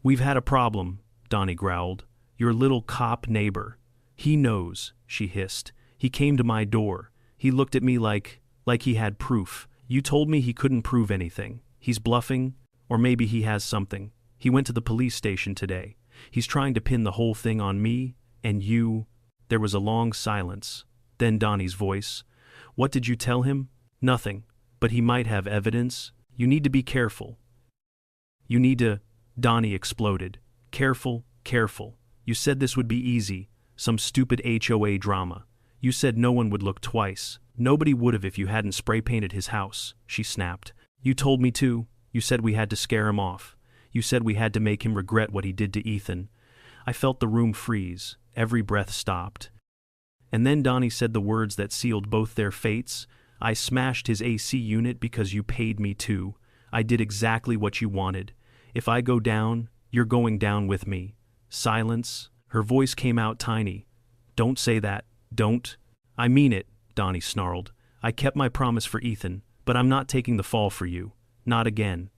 A: "We've had a problem," Donnie growled. "Your little cop neighbor. He knows," she hissed. "He came to my door. He looked at me like he had proof. You told me he couldn't prove anything. He's bluffing, or maybe he has something. He went to the police station today. He's trying to pin the whole thing on me, and you." There was a long silence. Then Donnie's voice. "What did you tell him?" "Nothing. But he might have evidence. You need to be careful." "You need to..." Donnie exploded. "Careful, careful. You said this would be easy. Some stupid HOA drama. You said no one would look twice. Nobody would have if you hadn't spray-painted his house," she snapped. "You told me to. You said we had to scare him off. You said we had to make him regret what he did to Ethan." I felt the room freeze. Every breath stopped. And then Donnie said the words that sealed both their fates. "I smashed his AC unit because you paid me to. I did exactly what you wanted. If I go down, you're going down with me." Silence. Her voice came out tiny. "Don't say that. Don't." "I mean it," Donnie snarled. "I kept my promise for Ethan, but I'm not taking the fall for you. Not again."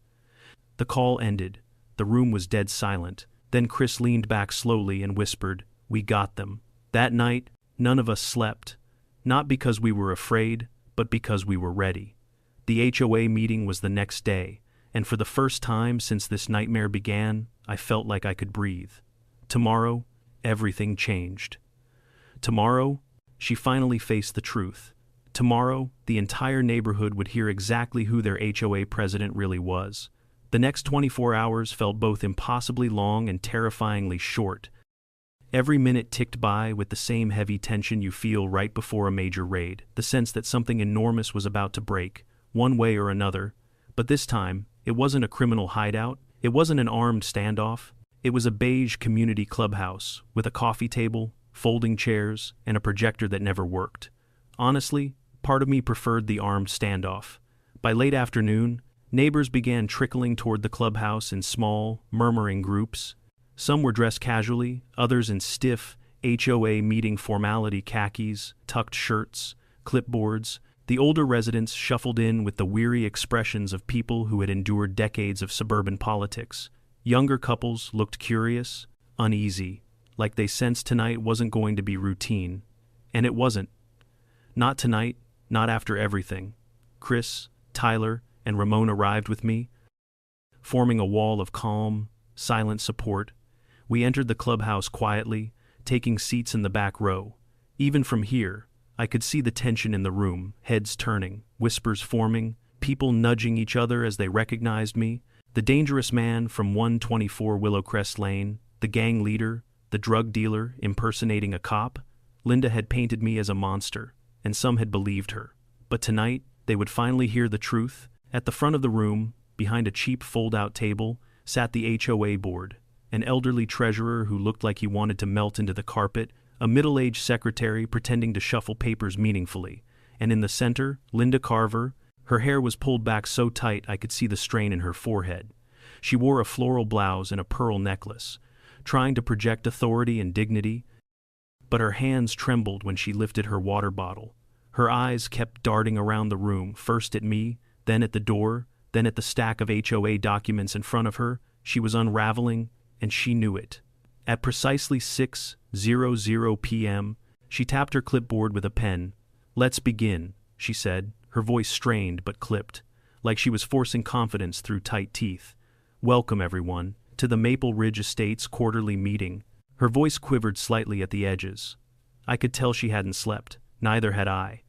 A: The call ended. The room was dead silent. Then Chris leaned back slowly and whispered, "We got them." That night, none of us slept. Not because we were afraid, but because we were ready. The HOA meeting was the next day, and for the first time since this nightmare began, I felt like I could breathe. Tomorrow, everything changed. Tomorrow, she finally faced the truth. Tomorrow, the entire neighborhood would hear exactly who their HOA president really was. The next 24 hours felt both impossibly long and terrifyingly short. Every minute ticked by with the same heavy tension you feel right before a major raid, the sense that something enormous was about to break, one way or another. But this time, it wasn't a criminal hideout, it wasn't an armed standoff, it was a beige community clubhouse with a coffee table, folding chairs, and a projector that never worked. Honestly, part of me preferred the armed standoff. By late afternoon, neighbors began trickling toward the clubhouse in small, murmuring groups. Some were dressed casually, others in stiff, HOA meeting formality khakis, tucked shirts, clipboards. The older residents shuffled in with the weary expressions of people who had endured decades of suburban politics. Younger couples looked curious, uneasy, like they sensed tonight wasn't going to be routine. And it wasn't. Not tonight, not after everything. Chris, Tyler, and Ramon arrived with me, forming a wall of calm, silent support. We entered the clubhouse quietly, taking seats in the back row. Even from here, I could see the tension in the room, heads turning, whispers forming, people nudging each other as they recognized me. The dangerous man from 124 Willowcrest Lane, the gang leader, the drug dealer impersonating a cop. Linda had painted me as a monster, and some had believed her. But tonight, they would finally hear the truth. At the front of the room, behind a cheap fold-out table, sat the HOA board, an elderly treasurer who looked like he wanted to melt into the carpet, a middle-aged secretary pretending to shuffle papers meaningfully, and in the center, Linda Carver. Her hair was pulled back so tight I could see the strain in her forehead. She wore a floral blouse and a pearl necklace, trying to project authority and dignity, but her hands trembled when she lifted her water bottle. Her eyes kept darting around the room, first at me, then at the door, then at the stack of HOA documents in front of her. She was unraveling, and she knew it. At precisely 6:00 p.m., she tapped her clipboard with a pen. "Let's begin," she said, her voice strained but clipped, like she was forcing confidence through tight teeth. "Welcome, everyone, to the Maple Ridge Estates quarterly meeting." Her voice quivered slightly at the edges. I could tell she hadn't slept. Neither had I.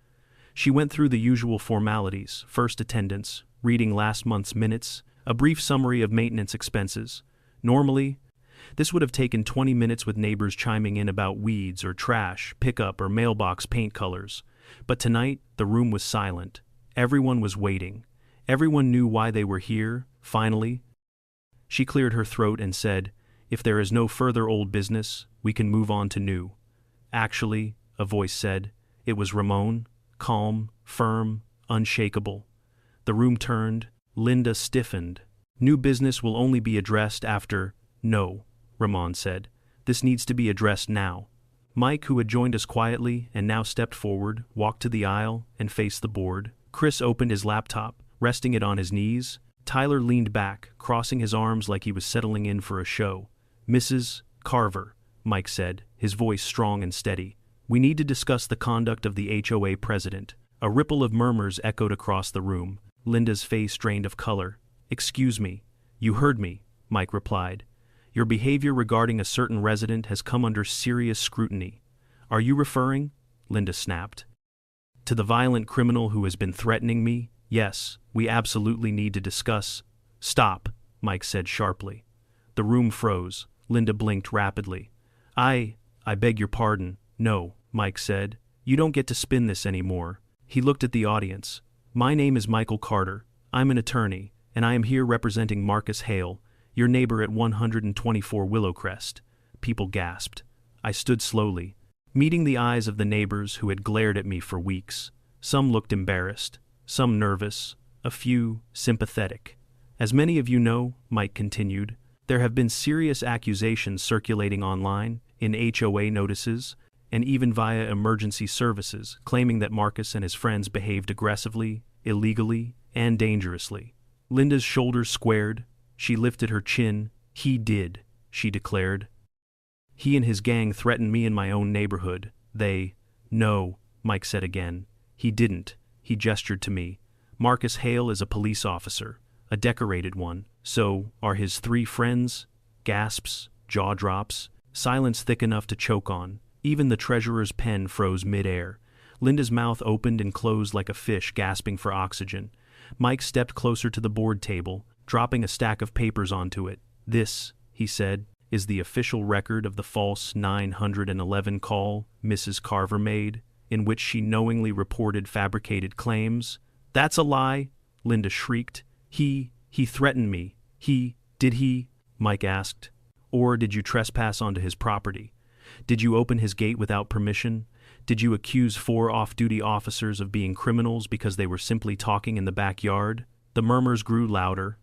A: She went through the usual formalities: first attendance, reading last month's minutes, a brief summary of maintenance expenses. Normally, this would have taken 20 minutes with neighbors chiming in about weeds or trash, pickup or mailbox paint colors. But tonight, the room was silent. Everyone was waiting. Everyone knew why they were here, finally. She cleared her throat and said, "If there is no further old business, we can move on to new." "Actually," a voice said. It was Ramon, calm, firm, unshakable. The room turned. Linda stiffened. "New business will only be addressed after—" "No," Ramon said. "This needs to be addressed now." Mike, who had joined us quietly and now stepped forward, walked to the aisle and faced the board. Chris opened his laptop, resting it on his knees. Tyler leaned back, crossing his arms like he was settling in for a show. "Mrs. Carver," Mike said, his voice strong and steady, "we need to discuss the conduct of the HOA president." A ripple of murmurs echoed across the room. Linda's face drained of color. "Excuse me." "You heard me," Mike replied. "Your behavior regarding a certain resident has come under serious scrutiny." "Are you referring?" Linda snapped. "To the violent criminal who has been threatening me? Yes, we absolutely need to discuss." "Stop," Mike said sharply. The room froze. Linda blinked rapidly. I beg your pardon." "No," Mike said. "You don't get to spin this anymore." He looked at the audience. "My name is Michael Carter. I'm an attorney, and I am here representing Marcus Hale, your neighbor at 124 Willowcrest." People gasped. I stood slowly, meeting the eyes of the neighbors who had glared at me for weeks. Some looked embarrassed, some nervous, a few sympathetic. "As many of you know," Mike continued, "there have been serious accusations circulating online, in HOA notices, and even via emergency services, claiming that Marcus and his friends behaved aggressively, illegally, and dangerously." Linda's shoulders squared. She lifted her chin. "He did," she declared. "He and his gang threatened me in my own neighborhood. They—" "No," Mike said again. "He didn't." He gestured to me. "Marcus Hale is a police officer, a decorated one. So are his 3 friends." Gasps, jaw drops, silence thick enough to choke on. Even the treasurer's pen froze mid-air. Linda's mouth opened and closed like a fish gasping for oxygen. Mike stepped closer to the board table, dropping a stack of papers onto it. "This," he said, "is the official record of the false 911 call Mrs. Carver made, in which she knowingly reported fabricated claims." "That's a lie!" Linda shrieked. He threatened me. Did he?" Mike asked. "Or did you trespass onto his property? Did you open his gate without permission? Did you accuse 4 off-duty officers of being criminals because they were simply talking in the backyard?" The murmurs grew louder.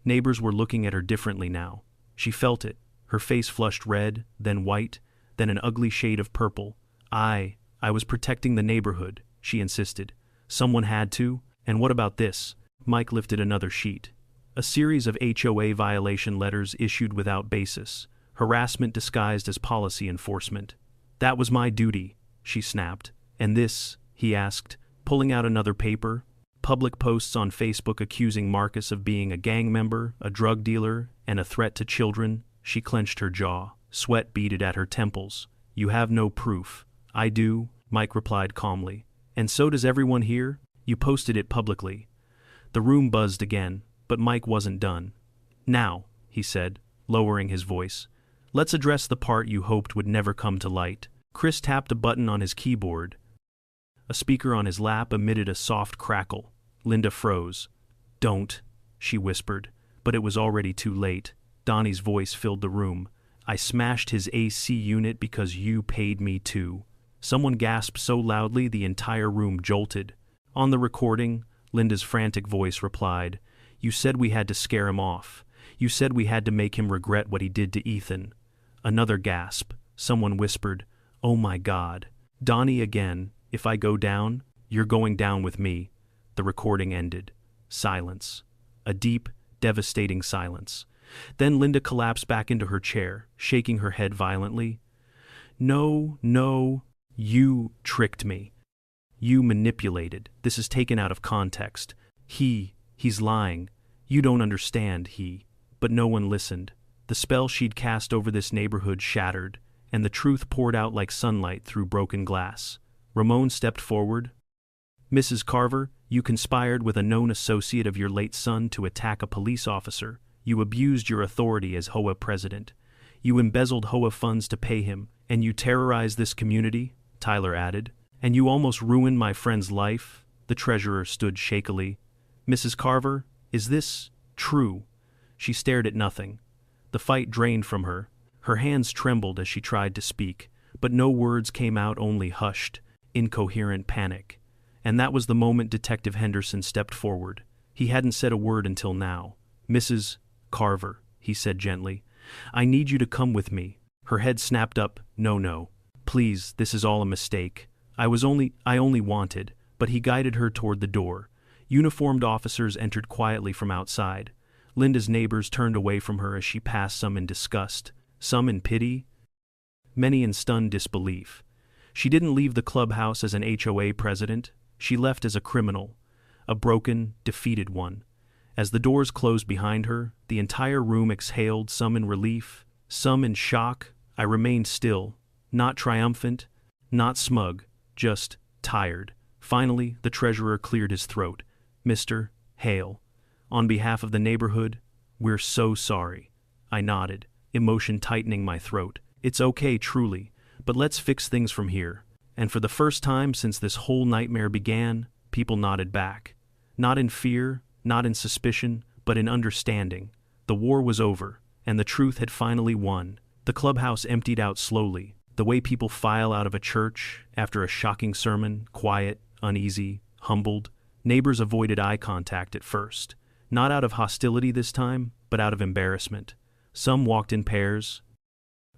A: Neighbors were looking at her differently now. She felt it. Her face flushed red, then white, then an ugly shade of purple. I was protecting the neighborhood," she insisted. "Someone had to. And what about this?" Mike lifted another sheet. "A series of HOA violation letters issued without basis. Harassment disguised as policy enforcement." "That was my duty," she snapped. "And this?" he asked, pulling out another paper. "Public posts on Facebook accusing Marcus of being a gang member, a drug dealer, and a threat to children." She clenched her jaw. Sweat beaded at her temples. "You have no proof." "I do," Mike replied calmly. "And so does everyone here. You posted it publicly." The room buzzed again, but Mike wasn't done. "Now," he said, lowering his voice, "let's address the part you hoped would never come to light." Chris tapped a button on his keyboard. A speaker on his lap emitted a soft crackle. Linda froze. "Don't," she whispered, but it was already too late. Donnie's voice filled the room. "I smashed his AC unit because you paid me to." Someone gasped so loudly the entire room jolted. On the recording, Linda's frantic voice replied, "You said we had to scare him off. You said we had to make him regret what he did to Ethan." Another gasp. Someone whispered, "Oh my God." Donnie again. "If I go down, "You're going down with me." The recording ended. Silence. A deep, devastating silence. Then Linda collapsed back into her chair, shaking her head violently. "No, no, you tricked me. You manipulated. This is taken out of context. He's lying. You don't understand, But no one listened. The spell she'd cast over this neighborhood shattered, and the truth poured out like sunlight through broken glass. Ramon stepped forward. "Mrs. Carver, you conspired with a known associate of your late son to attack a police officer. You abused your authority as HOA president. You embezzled HOA funds to pay him, and you terrorized this community," Tyler added. "And you almost ruined my friend's life." The treasurer stood shakily. "Mrs. Carver, is this true?" She stared at nothing. The fight drained from her. Her hands trembled as she tried to speak, but no words came out, only hushed, incoherent panic. And that was the moment Detective Henderson stepped forward. He hadn't said a word until now. "Mrs. Carver," he said gently, "I need you to come with me." Her head snapped up. No. "Please, this is all a mistake. I only wanted," but he guided her toward the door. Uniformed officers entered quietly from outside. Linda's neighbors turned away from her as she passed, some in disgust, some in pity, many in stunned disbelief. She didn't leave the clubhouse as an HOA president. She left as a criminal, a broken, defeated one. As the doors closed behind her, the entire room exhaled, some in relief, some in shock. I remained still, not triumphant, not smug, just tired. Finally, the treasurer cleared his throat. "Mr. Hale, on behalf of the neighborhood, we're so sorry." I nodded, emotion tightening my throat. "It's okay, truly, but let's fix things from here." And for the first time since this whole nightmare began, people nodded back. Not in fear, not in suspicion, but in understanding. The war was over, and the truth had finally won. The clubhouse emptied out slowly, the way people file out of a church after a shocking sermon, quiet, uneasy, humbled. Neighbors avoided eye contact at first, not out of hostility this time, but out of embarrassment. Some walked in pairs,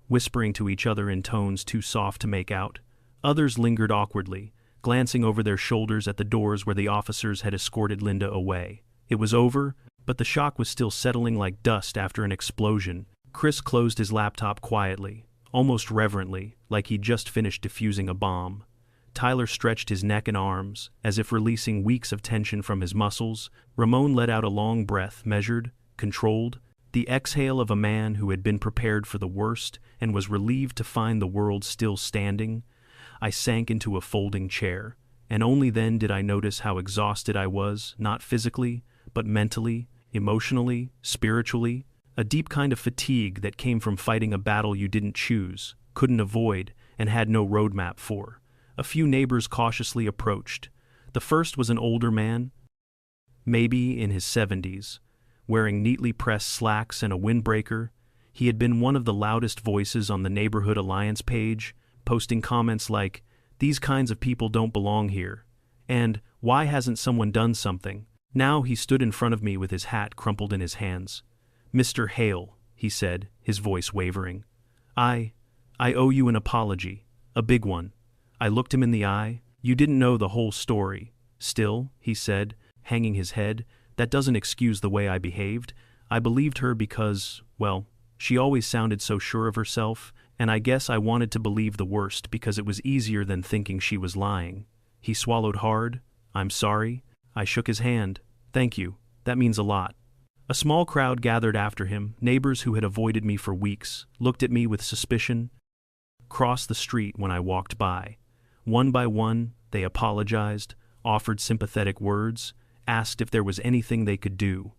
A: whispering to each other in tones too soft to make out. Others lingered awkwardly, glancing over their shoulders at the doors where the officers had escorted Linda away. It was over, but the shock was still settling like dust after an explosion. Chris closed his laptop quietly, almost reverently, like he'd just finished defusing a bomb. Tyler stretched his neck and arms, as if releasing weeks of tension from his muscles. Ramon let out a long breath, measured, controlled, the exhale of a man who had been prepared for the worst and was relieved to find the world still standing. I sank into a folding chair, and only then did I notice how exhausted I was, not physically, but mentally, emotionally, spiritually. A deep kind of fatigue that came from fighting a battle you didn't choose, couldn't avoid, and had no roadmap for. A few neighbors cautiously approached. The first was an older man, maybe in his 70s, wearing neatly pressed slacks and a windbreaker. He had been one of the loudest voices on the Neighborhood Alliance page, posting comments like, "These kinds of people don't belong here," and "Why hasn't someone done something?" Now he stood in front of me with his hat crumpled in his hands. "Mr. Hale," he said, his voice wavering, I owe you an apology, a big one." I looked him in the eye. "You didn't know the whole story." "Still," he said, hanging his head, "that doesn't excuse the way I behaved. I believed her because, well, she always sounded so sure of herself, and I guess I wanted to believe the worst because it was easier than thinking she was lying." He swallowed hard. "I'm sorry." I shook his hand. "Thank you. That means a lot." A small crowd gathered after him. Neighbors who had avoided me for weeks looked at me with suspicion, crossed the street when I walked by. One by one, they apologized, offered sympathetic words, asked if there was anything they could do.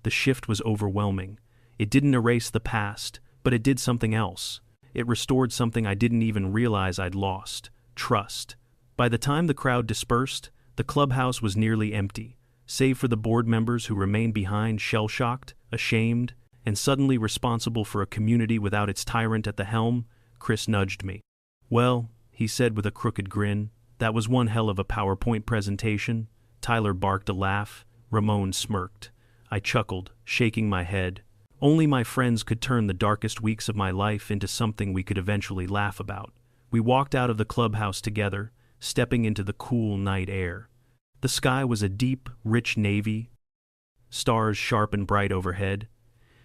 A: The shift was overwhelming. It didn't erase the past, but it did something else. It restored something I didn't even realize I'd lost: trust. By the time the crowd dispersed, the clubhouse was nearly empty, save for the board members who remained behind, shell-shocked, ashamed, and suddenly responsible for a community without its tyrant at the helm. Chris nudged me. "Well," he said with a crooked grin, "that was one hell of a PowerPoint presentation." Tyler barked a laugh. Ramon smirked. I chuckled, shaking my head. Only my friends could turn the darkest weeks of my life into something we could eventually laugh about. We walked out of the clubhouse together, stepping into the cool night air. The sky was a deep, rich navy, stars sharp and bright overhead.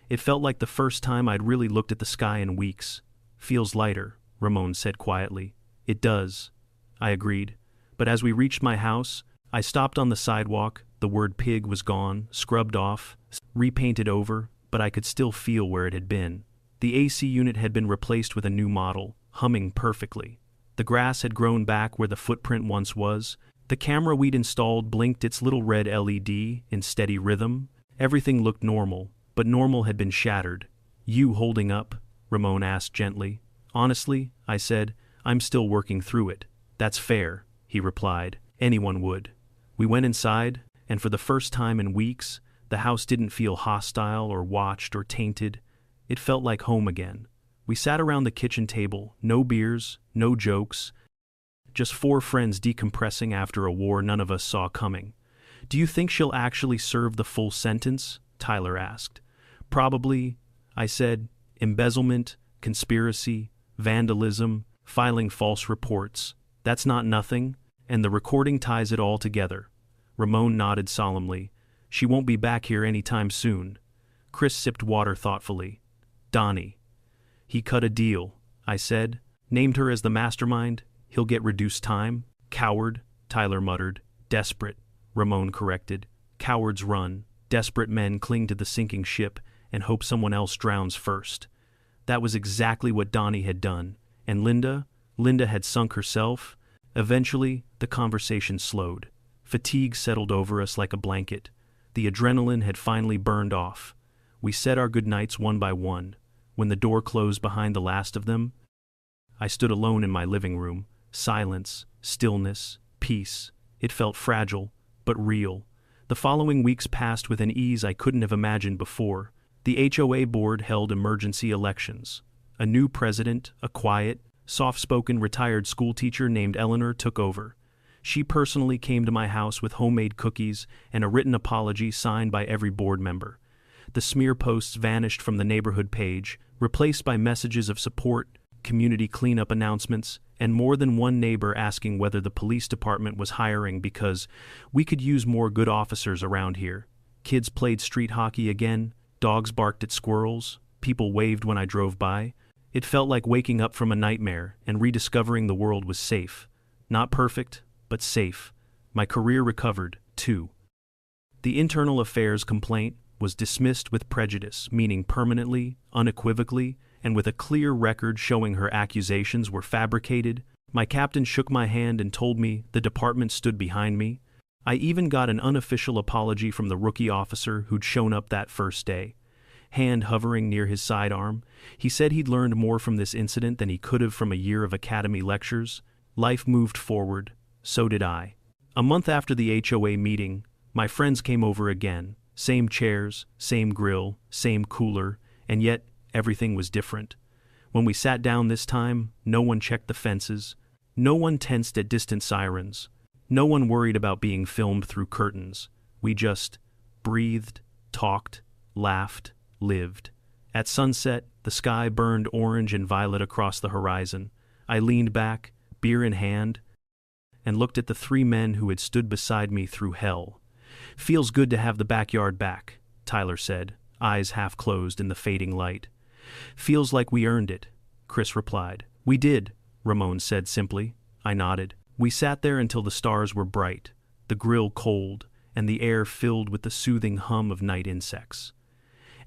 A: It felt like the first time I'd really looked at the sky in weeks. Feels lighter, Ramon said quietly. It does, I agreed. But as we reached my house, I stopped on the sidewalk. The word pig was gone, scrubbed off, repainted over, but I could still feel where it had been. The AC unit had been replaced with a new model, humming perfectly. The grass had grown back where the footprint once was. The camera we'd installed blinked its little red LED in steady rhythm. Everything looked normal, but normal had been shattered. You holding up? Ramon asked gently. Honestly, I said, I'm still working through it. That's fair, he replied. Anyone would. We went inside, and for the first time in weeks, the house didn't feel hostile or watched or tainted. It felt like home again. We sat around the kitchen table, no beers, no jokes, just 4 friends decompressing after a war none of us saw coming. Do you think she'll actually serve the full sentence? Tyler asked. Probably, I said. Embezzlement, conspiracy, vandalism, filing false reports. That's not nothing, and the recording ties it all together. Ramon nodded solemnly. She won't be back here anytime soon. Chris sipped water thoughtfully. Donnie. He cut a deal, I said. Named her as the mastermind. He'll get reduced time. Coward, Tyler muttered. Desperate, Ramon corrected. Cowards run. Desperate men cling to the sinking ship and hope someone else drowns first. That was exactly what Donnie had done. And Linda had sunk herself. Eventually, the conversation slowed. Fatigue settled over us like a blanket. The adrenaline had finally burned off. We said our goodnights one by one. When the door closed behind the last of them, I stood alone in my living room. Silence, stillness, peace. It felt fragile, but real. The following weeks passed with an ease I couldn't have imagined before. The HOA board held emergency elections. A new president, a quiet, soft-spoken retired schoolteacher named Eleanor, took over. She personally came to my house with homemade cookies and a written apology signed by every board member. The smear posts vanished from the neighborhood page, replaced by messages of support, community cleanup announcements, and more than one neighbor asking whether the police department was hiring because we could use more good officers around here. Kids played street hockey again, dogs barked at squirrels, people waved when I drove by. It felt like waking up from a nightmare and rediscovering the world was safe. Not perfect, but safe. My career recovered, too. The internal affairs complaint was dismissed with prejudice, meaning permanently, unequivocally, and with a clear record showing her accusations were fabricated. My captain shook my hand and told me the department stood behind me. I even got an unofficial apology from the rookie officer who'd shown up that first day. Hand hovering near his sidearm, he said he'd learned more from this incident than he could have from a year of academy lectures. Life moved forward. So did I. A month after the HOA meeting, my friends came over again. Same chairs, same grill, same cooler, and yet everything was different. When we sat down this time, no one checked the fences. No one tensed at distant sirens. No one worried about being filmed through curtains. We just breathed, talked, laughed, lived. At sunset, the sky burned orange and violet across the horizon. I leaned back, beer in hand, and looked at the 3 men who had stood beside me through hell. Feels good to have the backyard back, Tyler said, eyes half closed in the fading light. Feels like we earned it, Chris replied. We did, Ramon said simply. I nodded. We sat there until the stars were bright, the grill cold, and the air filled with the soothing hum of night insects.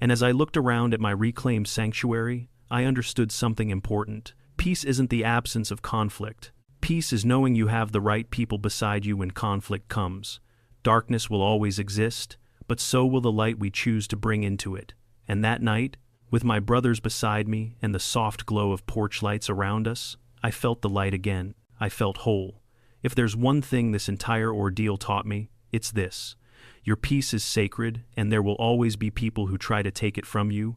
A: And as I looked around at my reclaimed sanctuary, I understood something important. Peace isn't the absence of conflict. Peace is knowing you have the right people beside you when conflict comes. Darkness will always exist, but so will the light we choose to bring into it. And that night, with my brothers beside me and the soft glow of porch lights around us, I felt the light again. I felt whole. If there's one thing this entire ordeal taught me, it's this. Your peace is sacred, and there will always be people who try to take it from you.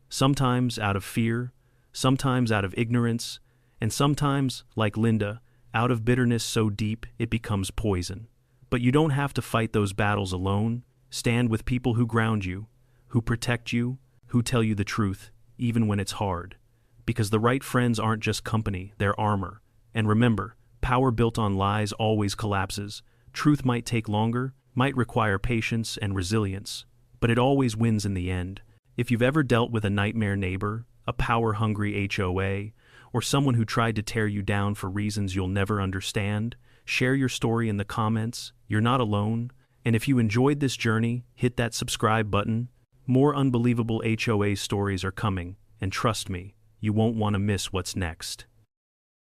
A: Sometimes out of fear, sometimes out of ignorance, and sometimes, like Linda, out of bitterness so deep it becomes poison. But you don't have to fight those battles alone. Stand with people who ground you, who protect you, who tell you the truth, even when it's hard. Because the right friends aren't just company, they're armor. And remember, Power built on lies always collapses. Truth might take longer, might require patience and resilience, but it always wins in the end. If you've ever dealt with a nightmare neighbor, a power-hungry HOA, or someone who tried to tear you down for reasons you'll never understand, share your story in the comments. You're not alone. And if you enjoyed this journey, hit that subscribe button. More unbelievable HOA stories are coming, and trust me, you won't want to miss what's next.